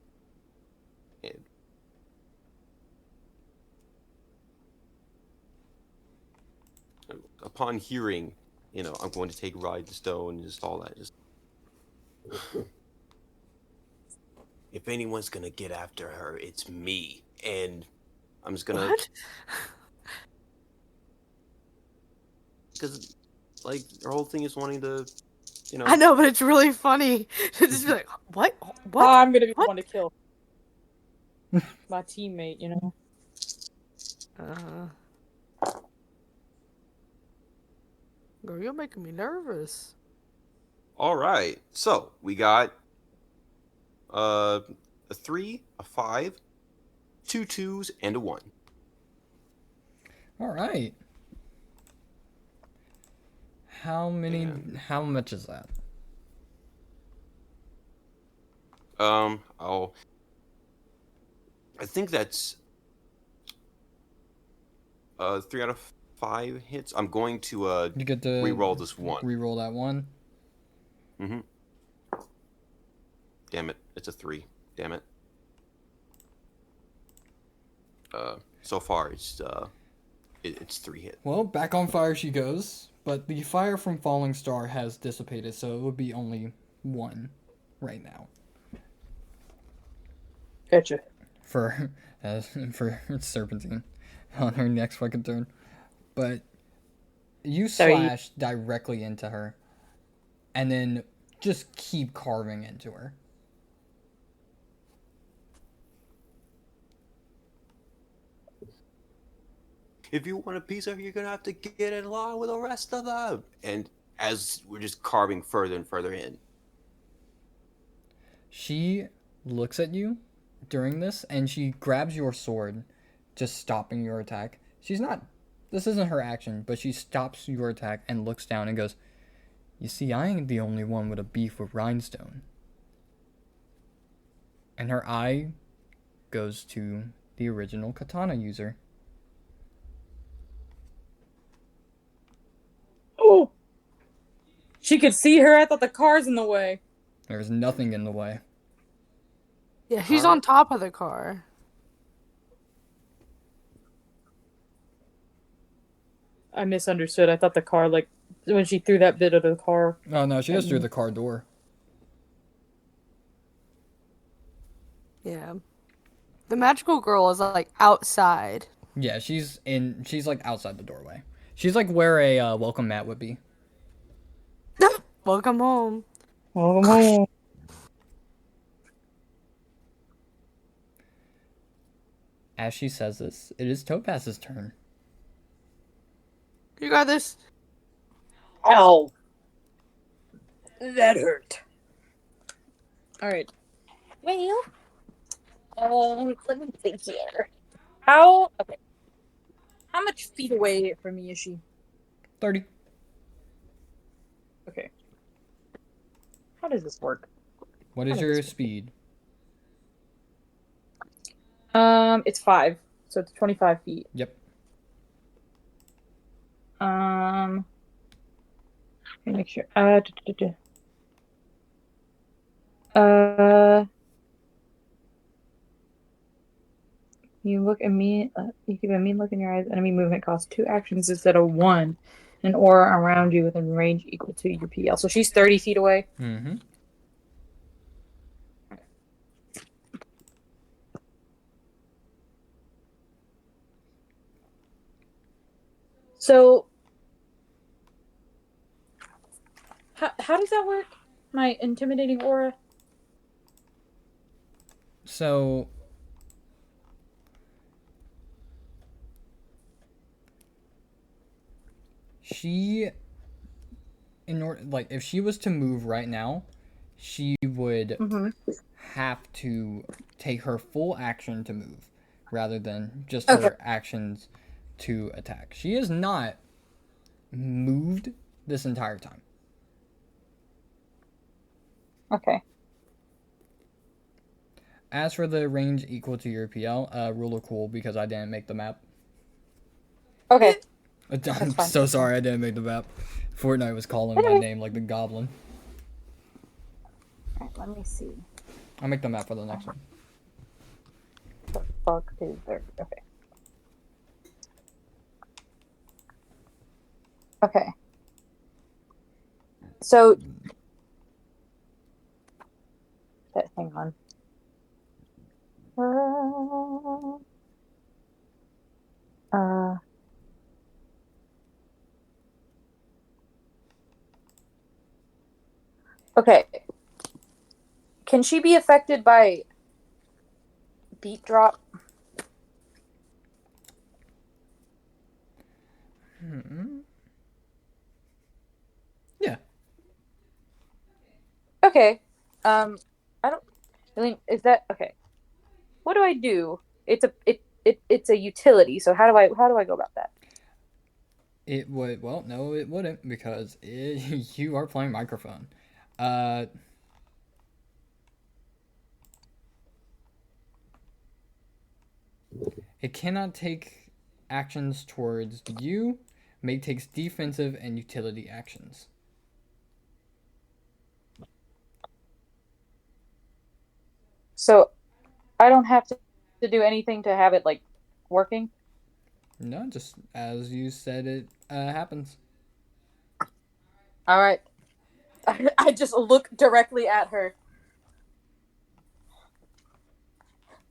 And upon hearing, I'm going to take Ride the Stone and just all that. Just if anyone's gonna get after her, it's me. And I'm just gonna. What? Because, like, her whole thing is wanting to, I know, but it's really funny to just be like, what? What? I'm gonna be the What? one to kill my teammate. You know. Girl, you're making me nervous. All right. So we got a 3, a 5, 2 2s, and a 1. All right. How much is that? I think that's 3 out of 5 hits. I'm going to You get to re-roll this one. Re-roll that one. Mm-hmm. Damn it! It's a 3. Damn it. So far it's 3 hits. Well, back on fire she goes, but the fire from Falling Star has dissipated, so it would be only 1 right now. Gotcha. For Serpentine on her next fucking turn. But you slash directly into her and then just keep carving into her. if you want a piece of her, you're gonna have to get in line with the rest of them. And as we're just carving further and further in, She looks at you during this and she grabs your sword, just stopping your attack. She's not. This isn't her action, but she stops your attack and looks down and goes, "You see, I ain't the only one with a beef with Rhinestone." And her eye goes to the original katana user. Oh! She could see her. I thought the car's in the way. There's nothing in the way. Yeah, she's Alright. on top of the car. I misunderstood. I thought the car, like, when she threw that bit of the car. Oh no, she goes through the car door. Yeah. The magical girl is like outside. Yeah, she's like outside the doorway. She's like where a welcome mat would be. Welcome home. Oh, As she says this, it is Topaz's turn. You got this. ow. That hurt. Alright. Well, let me think here. Okay. How much feet away from me is she? 30. Okay. How does this work? What is your speed? It's 5, so it's 25 feet. Yep. Let me make sure. You look at me. You keep a mean look in your eyes. Enemy movement costs 2 actions instead of 1. An aura around you within range equal to your PL. So she's 30 feet away. Mm-hmm. So, how does that work? My intimidating aura? So she, in order, like, if she was to move right now, she would have to take her full action to move, rather than just her actions to attack. She is not moved this entire time. Okay. As for the range equal to your PL, rule of cool because I didn't make the map. Okay. I'm fine. so sorry I didn't make the map. Fortnite was calling my name like the goblin. Alright, let me see. I'll make the map for the next one. The fuck is there? Okay. Okay. So, hang on. Okay. Can she be affected by beat drop? Yeah. Okay. I don't. I mean, is that okay? What do I do? It's a utility. So how do I go about that? It would. Well, no, it wouldn't because you are playing microphone. It cannot take actions towards you. Make takes defensive and utility actions. So I don't have to do anything to have it like working. No, just as you said, it happens. All right. I just look directly at her.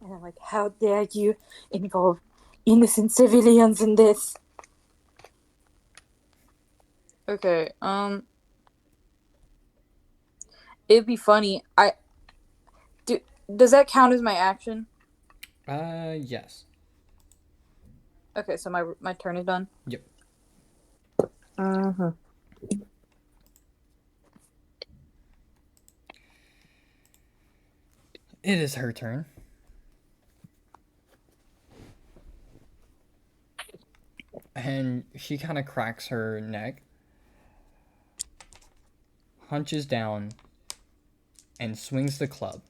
And I'm like, how dare you involve innocent civilians in this? Okay, it'd be funny. Does that count as my action? Yes. Okay, so my turn is done. Yep. Uh-huh. It is her turn. And she kind of cracks her neck, hunches down, and swings the club.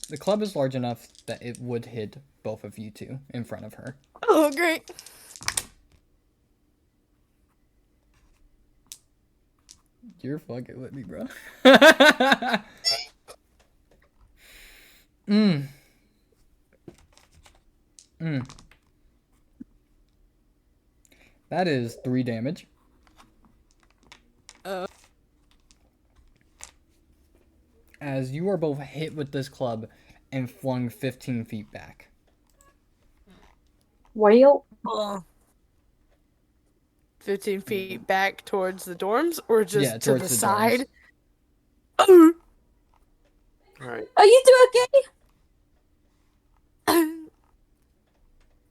The club is large enough that it would hit both of you two in front of her. Oh, great. You're fucking with me, bro. That is 3 damage. As you are both hit with this club and flung 15 feet back. Well, 15 feet back towards the dorms, or just to towards the the side? All right. are you two okay?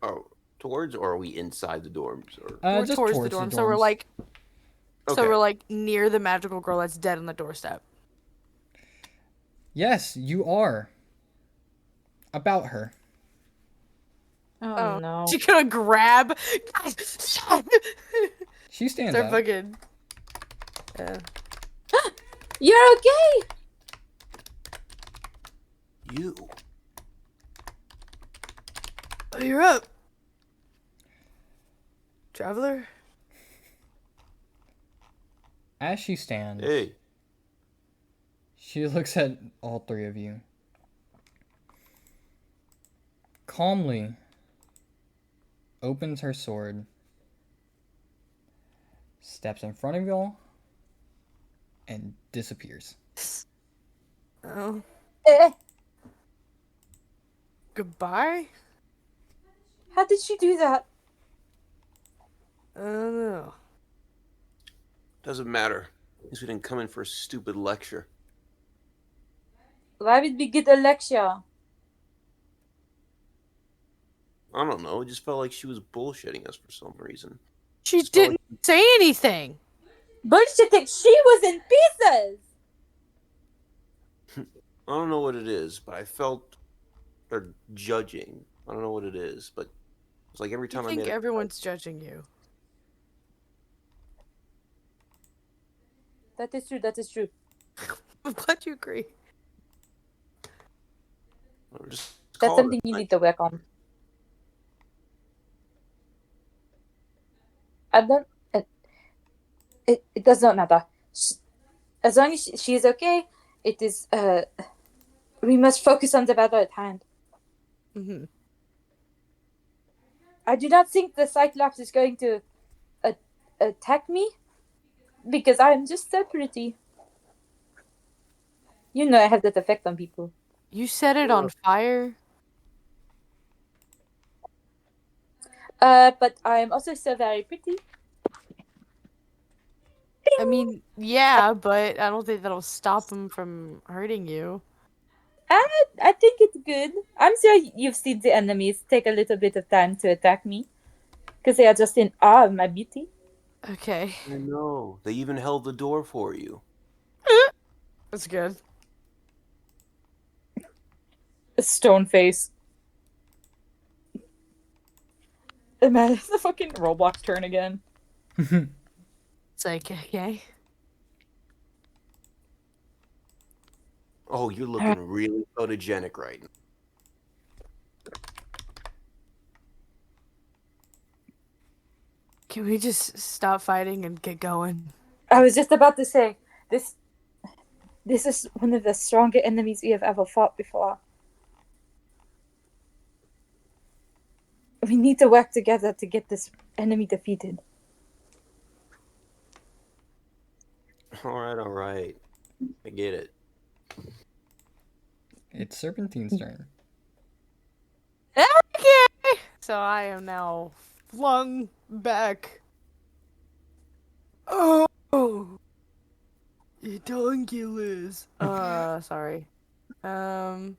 Oh, towards, or are we inside the dorms? Or We're Just towards the dorm, so we're dorms. like, okay. so we're like near the magical girl that's dead on the doorstep. Yes, you are. About her. Oh no. She gonna grab. She stands Start up. fucking. You're okay. You. Oh, you're up, traveler. As she stands, Hey. she looks at all 3 of you. Calmly opens her sword, steps in front of y'all, and disappears. Oh, Eh, goodbye. how did she do that? I don't know. Doesn't matter. At least we didn't come in for a stupid lecture. Why would we get a lecture? I don't know. It just felt like she was bullshitting us for some reason. She Just felt didn't say anything. Bullshitting. She was in pieces. I don't know what it is, but I felt they're judging. I don't know what it is, but it's like every I time I think made it. everyone's judging you. That is true. That is true. I'm glad you agree. Just That's call it something a you night. need to work on. I don't. It does not matter. As long as she is okay, it is. We must focus on the battle at hand. Mm-hmm. I do not think the Cyclops is going to attack me because I am just so pretty. You know I have that effect on people. You set it on fire. But I am also so very pretty. I mean, yeah, but I don't think that'll stop him from hurting you. I think it's good. I'm sure you've seen the enemies take a little bit of time to attack me because they are just in awe of my beauty. Okay, I know. They even held the door for you. that's good. A stone face. Man, it's a fucking Roblox turn again. It's like, okay. Oh, you're looking really photogenic right now. Can we just stop fighting and get going? I was just about to say, this is one of the stronger enemies we have ever fought before. We need to work together to get this enemy defeated. All right. I get it. It's Serpentine's turn. Okay! So I am now flung back. Oh! Redonkulous. Sorry. Oh.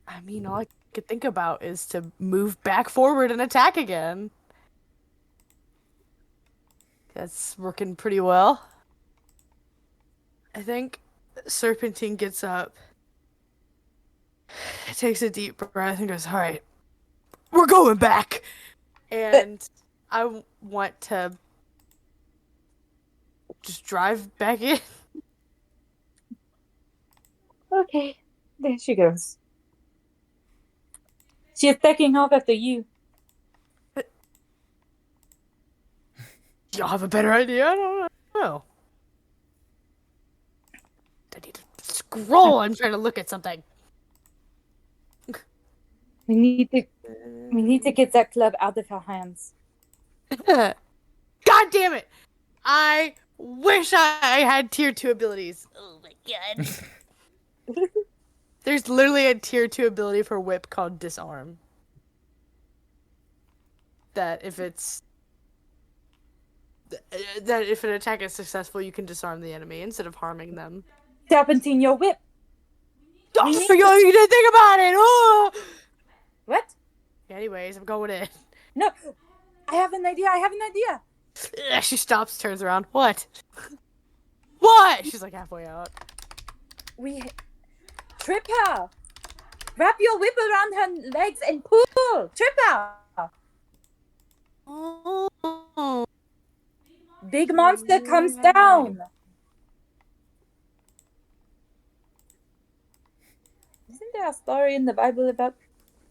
I mean, all I could think about is to move back forward and attack again. That's working pretty well. I think Serpentine gets up, takes a deep breath, and goes, "All right, we're going back." And I want to just drive back in. Okay, there she goes. She is backing off after you. Y'all have a better idea? I don't know. I need to scroll. I'm trying to look at something. We need to get that club out of her hands. God damn it! I wish I had tier 2 abilities. Oh my god. There's literally a tier 2 ability for whip called disarm. That if an attack is successful, you can disarm the enemy instead of harming them. Serpentine, your whip. Oh, you didn't think about it! Oh! What? Anyways, I'm going in. No, I have an idea. She stops, turns around. What? What? She's like halfway out. We trip her. Wrap your whip around her legs and pull. Trip her. Oh. Big monster comes down. Isn't there a story in the Bible about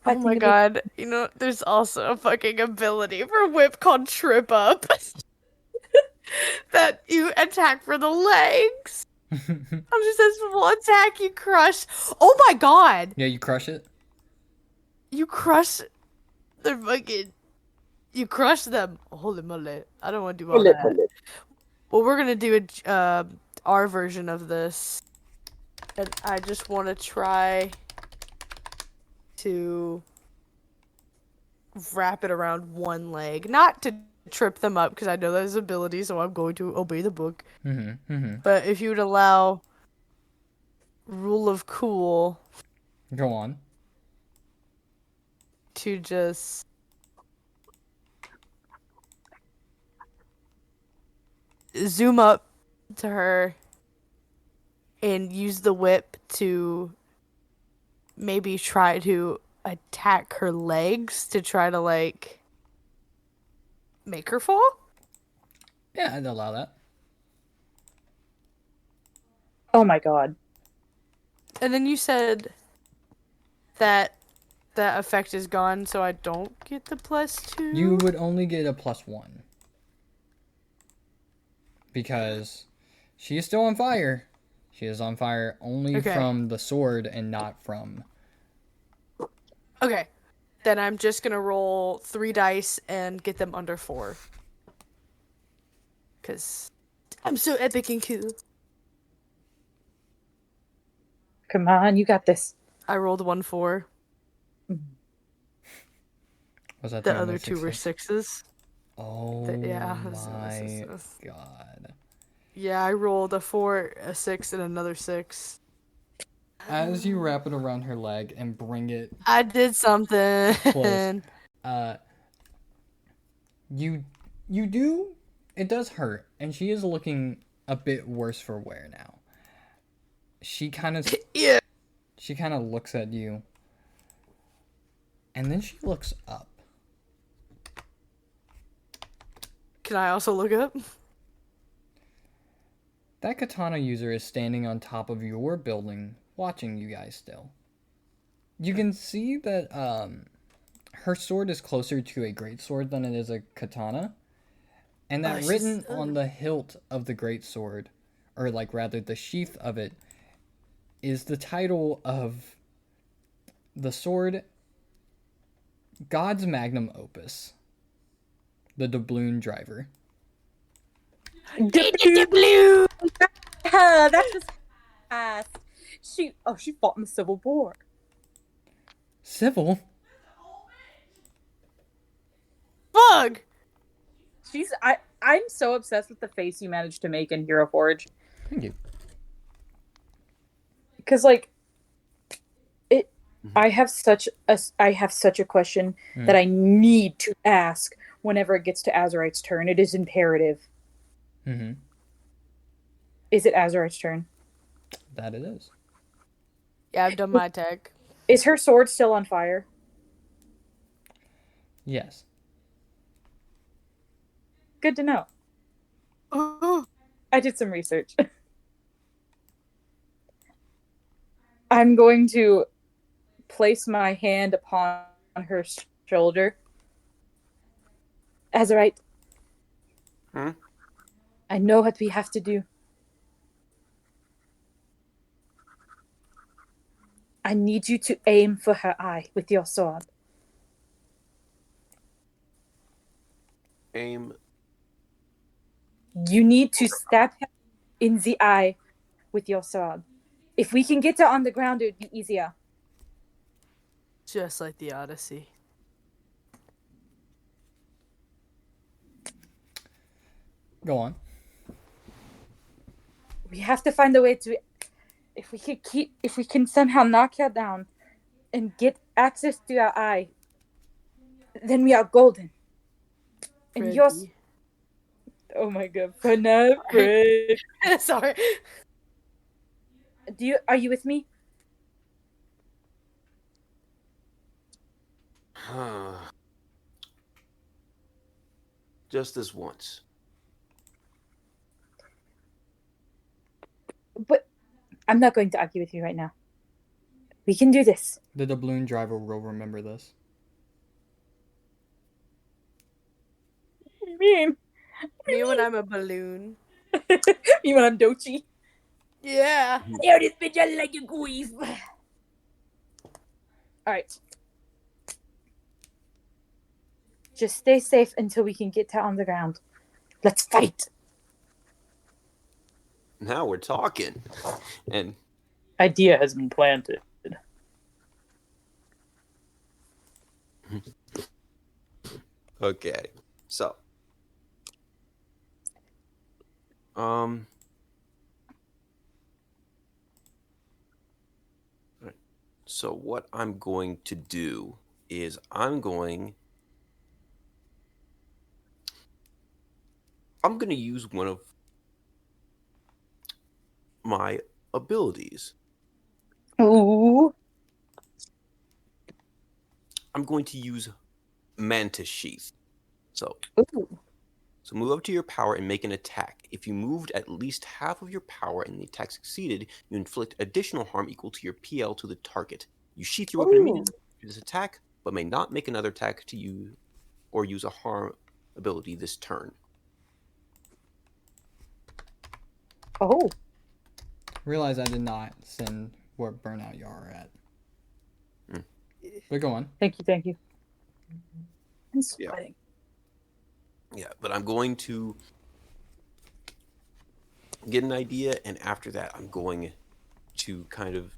Oh my god. You know, there's also a fucking ability for whip called trip up. That you attack for the legs. Unsuccessful attack, you crush. Oh my god. Yeah, you crush it? You crush the fucking... You crush them. Holy moly. I don't want to do all that. Well, we're going to do our version of this. And I just want to try to wrap it around one leg. Not to trip them up, because I know there's ability, so I'm going to obey the book. But if you would allow Rule of Cool... Go on. To just... zoom up to her and use the whip to maybe try to attack her legs to try to, like, make her fall? Yeah, I'd allow that. Oh my god. And then you said that that effect is gone, so I don't get the +2? You would only get a +1. Because she is still on fire. She is on fire only from the sword and not from... Okay. Then I'm just gonna roll 3 dice and get them under 4. Because I'm so epic and cool. Come on, you got this. I rolled 1 4. Was that The other 2 were 6s. Oh yeah, my god. Yeah, I rolled a 4, a 6, and another 6. As you wrap it around her leg and bring it I did something. close, you do, it does hurt, and she is looking a bit worse for wear now. She kind of Yeah. She kind of looks at you, and then she looks up. Can I also look up? That katana user is standing on top of your building, watching you guys still. You can see that her sword is closer to a greatsword than it is a katana. And that written on the hilt of the greatsword, or like rather the sheath of it, is the title of the sword, God's Magnum Opus. The doubloon driver. Doubloon! That's just fast. She fought in the Civil War. Civil? Fuck! I'm so obsessed with the face you managed to make in Hero Forge. Thank you. Because, like, I have such a question that I need to ask whenever it gets to Azurite's turn. It is imperative. Mm-hmm. Is it Azurite's turn? That it is. Yeah, I've done my attack. Is her sword still on fire? Yes. Good to know. I did some research. I'm going to place my hand upon her shoulder. Azurite. Hmm? I know what we have to do. I need you to aim for her eye with your sword. Aim. You need to stab her in the eye with your sword. If we can get her on the ground, it would be easier. Just like the Odyssey. Go on. We have to find a way to. If we can somehow knock her down and get access to her eye, then we are golden. And yours. Freddy. Oh my god, Fred. Sorry. Are you with me? Just this once. But I'm not going to argue with you right now. We can do this. The doubloon driver will remember this. What do you mean? Me when I'm a balloon. You when I'm Dochi? Yeah. Tear this bitch out like a queef. Alright. Just stay safe until we can get her on the ground. Let's fight. Now we're talking. And Idea has been planted. okay. So so what I'm going to do is I'm going to use one of my abilities. Ooh. I'm going to use Mantis Sheath. So Ooh. move up to your power and make an attack. If you moved at least half of your power and the attack succeeded, you inflict additional harm equal to your PL to the target. You sheath your weapon immediately to this attack, but may not make another attack to you or use a harm ability this turn. Oh. Realize I did not send where Burnout you are at. But go on. Thank you. I'm sweating. Yeah, but I'm going to get an idea, and after that, I'm going to kind of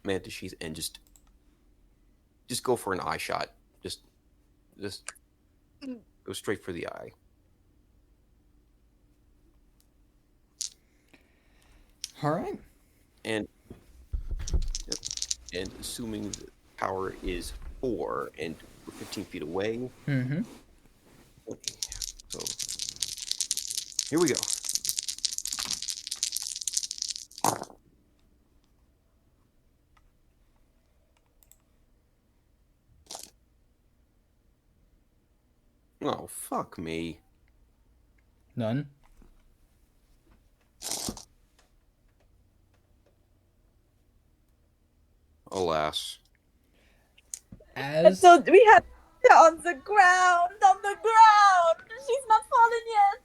Mantis Sheath and just go for an eye shot. Just go straight for the eye. All right. And assuming the power is 4 and we're 15 feet away. Mm-hmm. So here we go. Oh, fuck me. None. Alas. As So we have her on the ground. She's not fallen yet.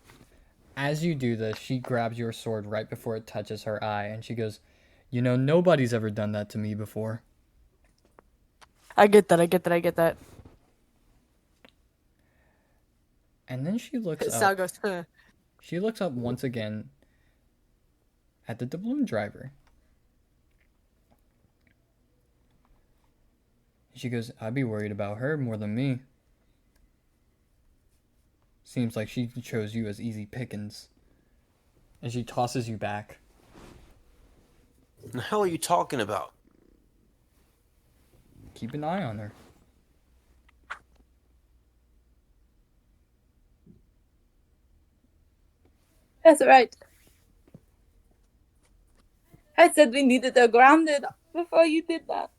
As you do this, she grabs your sword right before it touches her eye, and she goes, "You know, nobody's ever done that to me before." I get that. And then she looks Sal up. goes, huh. She looks up once again at the doubloon driver. She goes, "I'd be worried about her more than me. Seems like she chose you as easy pickings." And she tosses you back. What the hell are you talking about? keep an eye on her. That's right. I said we needed her grounded before you did that.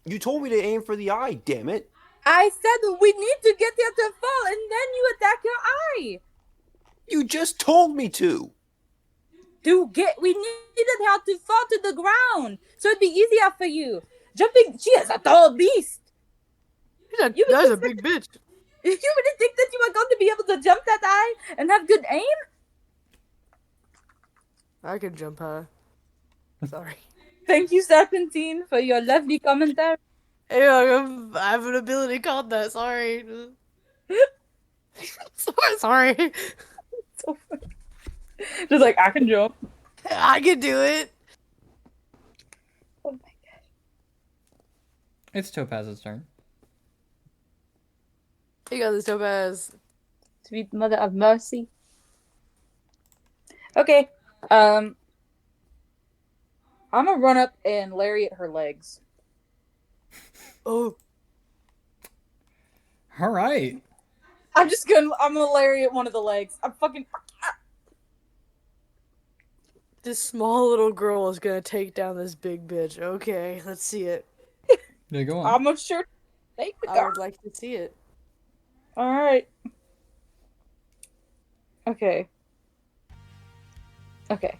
You told me to aim for the eye, damn it. I said we need to get her to fall, and then you attack her eye. You just told me to. We needed her to fall to the ground, so it'd be easier for you. Jumping, she is a tall beast. That's a big bitch. You really think that you are going to be able to jump that eye and have good aim? I can jump high. Sorry. Thank you, Serpentine, for your lovely commentary. Hey, I have an ability called that. Sorry. Sorry. So funny. Just like, I can jump. I can do it. Oh my god. It's Topaz's turn. You got this, Topaz. Sweet mother of mercy. Okay. I'm gonna run up and lariat her legs. Oh. All right. I'm gonna lariat one of the legs. I'm fucking. This small little girl is gonna take down this big bitch. Okay, let's see it. Yeah, go on. I'm gonna sure take the I car. would like to see it. Alright. Okay. Okay.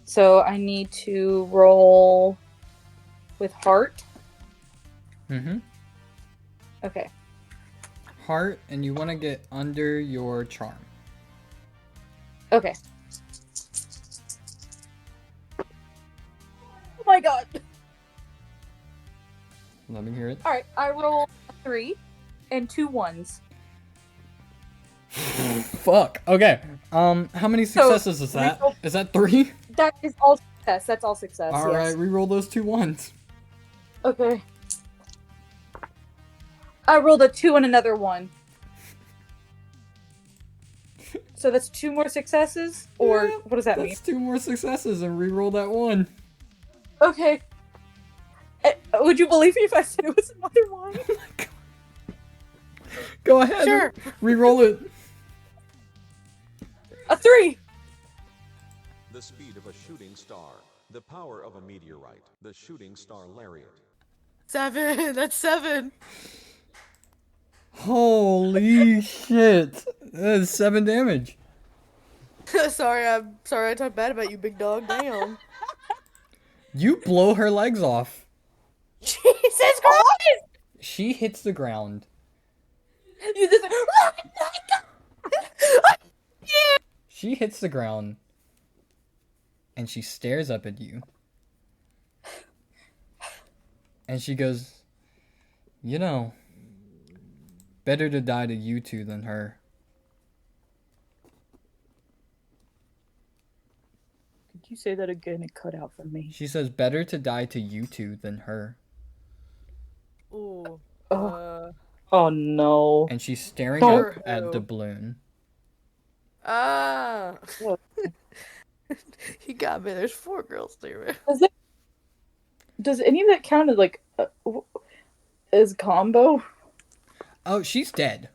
So I need to roll with heart. Mm-hmm. Okay. Heart, and you want to get under your charm. Okay. Oh my god. Let me hear it. Alright, I roll a 3 and 2 1s. Fuck. Okay. How many successes is that? reroll- Is that 3? That is all success. That's all success. All right. Yes. Reroll those 2 1s. Okay. I rolled a 2 and another 1. So that's 2 more successes? Or Yeah, what does that mean? That's 2 more successes, and reroll that 1. Okay. Would you believe me if I said it was another 1? Oh my god. Go ahead. Sure. Reroll it. A 3! The speed of a shooting star. The power of a meteorite. The shooting star lariat. 7. That's 7. Holy shit. That is 7 damage. sorry I talked bad about you, big dog. Damn. You blow her legs off. Jesus Christ! She hits the ground. You just She hits the ground. And she stares up at you. And she goes, you know, better to die to you two than her. Could you say that again? It cut out for me. She says, better to die to you two than her. Ooh. Oh no. And she's staring Don't- up at the balloon. Ah. What? He got me. There's 4 girls there. Does any of that count as like as combo? Oh, she's dead.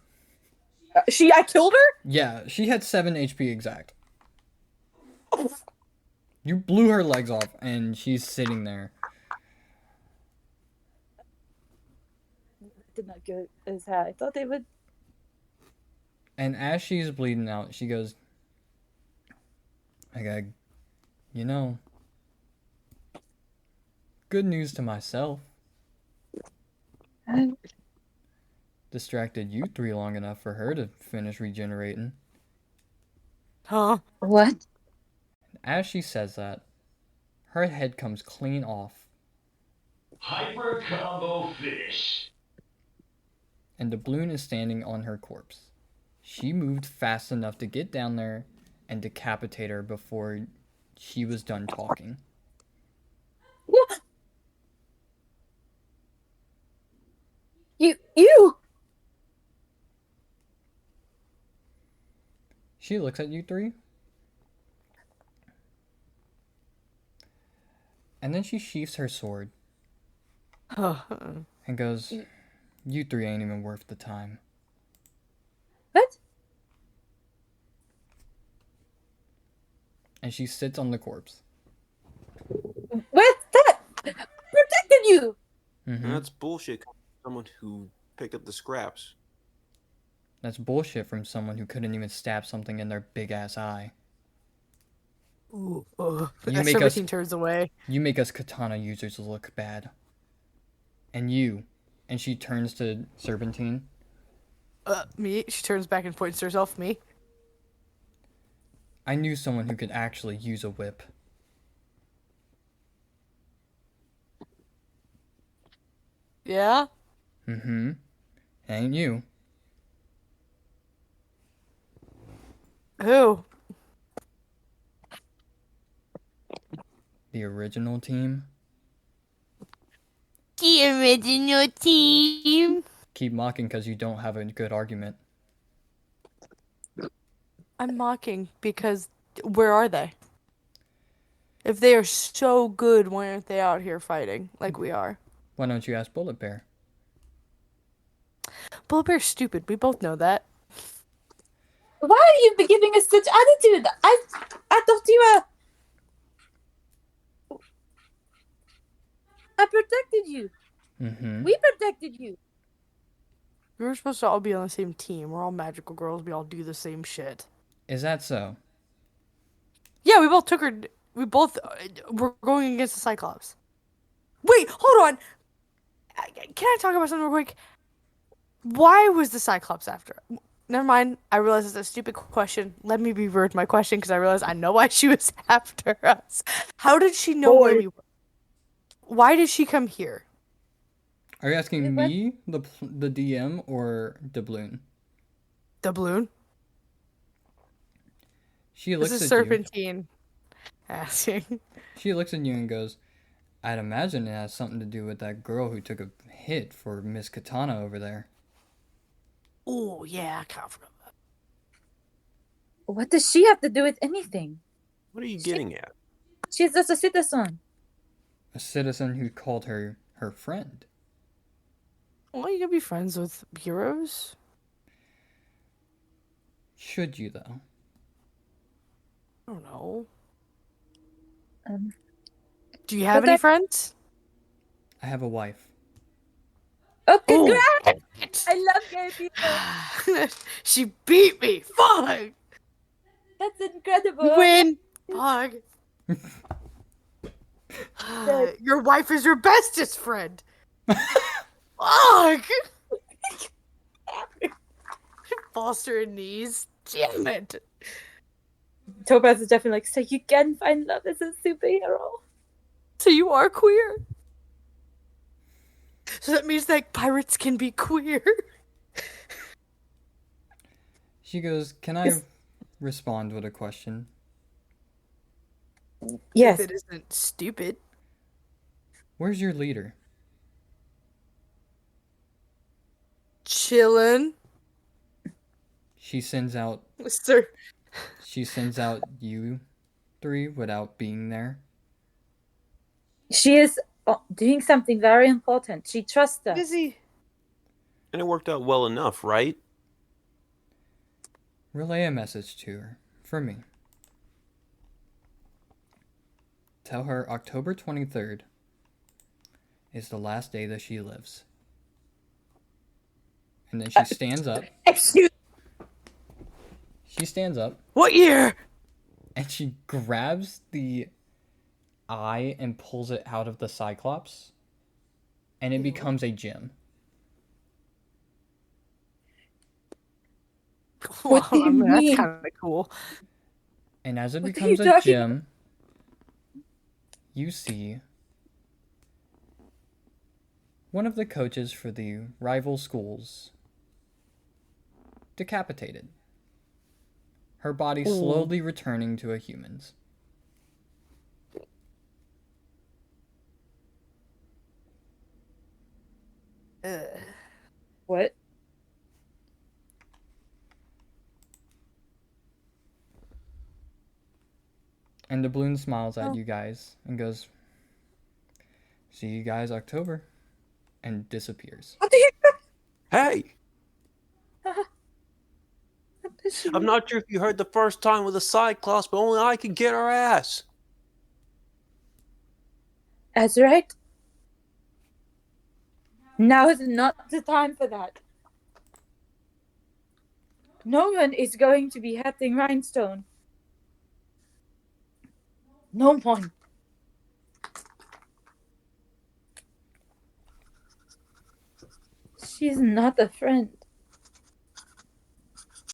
I killed her? Yeah, she had 7 HP exact. You blew her legs off, and she's sitting there. Did not go as high. I thought they would. And as she's bleeding out, she goes, you know, good news to myself. Distracted you 3 long enough for her to finish regenerating. Huh? What? As she says that, her head comes clean off, Hyper combo finish. and the balloon is standing on her corpse. She moved fast enough to get down there and decapitate her before she was done talking. What? You! She looks at you 3. And then she sheaths her sword. and goes, "You three ain't even worth the time." What? And she sits on the corpse. What's that? Protected you! Mm-hmm. And that's bullshit. Someone who picked up the scraps. That's bullshit from someone who couldn't even stab something in their big ass eye. Ooh, You make us- Serpentine turns away. You make us katana users look bad. And you. And she turns to Serpentine. Me? She turns back and points to herself. Me? I knew someone who could actually use a whip. Yeah? Mm-hmm. Ain't you. Who? The original team. The original team. Keep mocking because you don't have a good argument. I'm mocking because where are they? If they are so good, why aren't they out here fighting like we are? Why don't you ask Bullet Bear? Bullet Bear's stupid. We both know that. Why are you giving us such attitude? I thought you were. I protected you. Mm-hmm. We protected you. We were supposed to all be on the same team. We're all magical girls. We all do the same shit. Is that so? Yeah, we both took her. We both were going against the Cyclops. Wait, hold on. Can I talk about something real quick? Why was the Cyclops after her? Never mind. I realize it's a stupid question. Let me revert my question because I realize I know why she was after us. How did she know where we were? Why did she come here? Are you asking me, the DM, or Doubloon? Doubloon? She looks This is at you. Serpentine asking. She looks at you and goes, "I'd imagine it has something to do with that girl who took a hit for Miss Katana over there." Oh, yeah, I kind of forgot that. What does she have to do with anything? What are you getting at? She's just a citizen. A citizen who called her friend. Well, you can be friends with heroes. Should you, though? I don't know. Um, Do you have But any I- friends? I have a wife. Oh, congrats! I love gay people. She beat me. Fuck. That's incredible. You win. Fuck. Your wife is your bestest friend. Fuck. Falls to her knees. Damn it. Topaz is definitely like, so you can find love as a superhero. So you are queer? So that means that pirates can be queer? She goes, "Can I respond with a question?" Yes. If it isn't stupid. Where's your leader? Chillin'. She sends out Sir. you three without being there. She is doing something very important. She trusts us. Busy. And it worked out well enough, right? Relay a message to her for me. Tell her October 23rd is the last day that she lives. And then she stands up. Excuse. She stands up What year? and she grabs the eye and pulls it out of the Cyclops. And it becomes a gem. What do you I mean, mean? that's kind of cool. And as it What are becomes you a talking gem, you see one of the coaches for the rival schools decapitated. Her body slowly returning to a human's. What? And the balloon smiles at you guys and goes, "See you guys October." and disappears. What do you? Hey, What does she I'm not sure if you heard the first time with a Cyclops, but only I can get her ass. That's right. Now is not the time for that. No one is going to be having Rhinestone. No one. She's not a friend.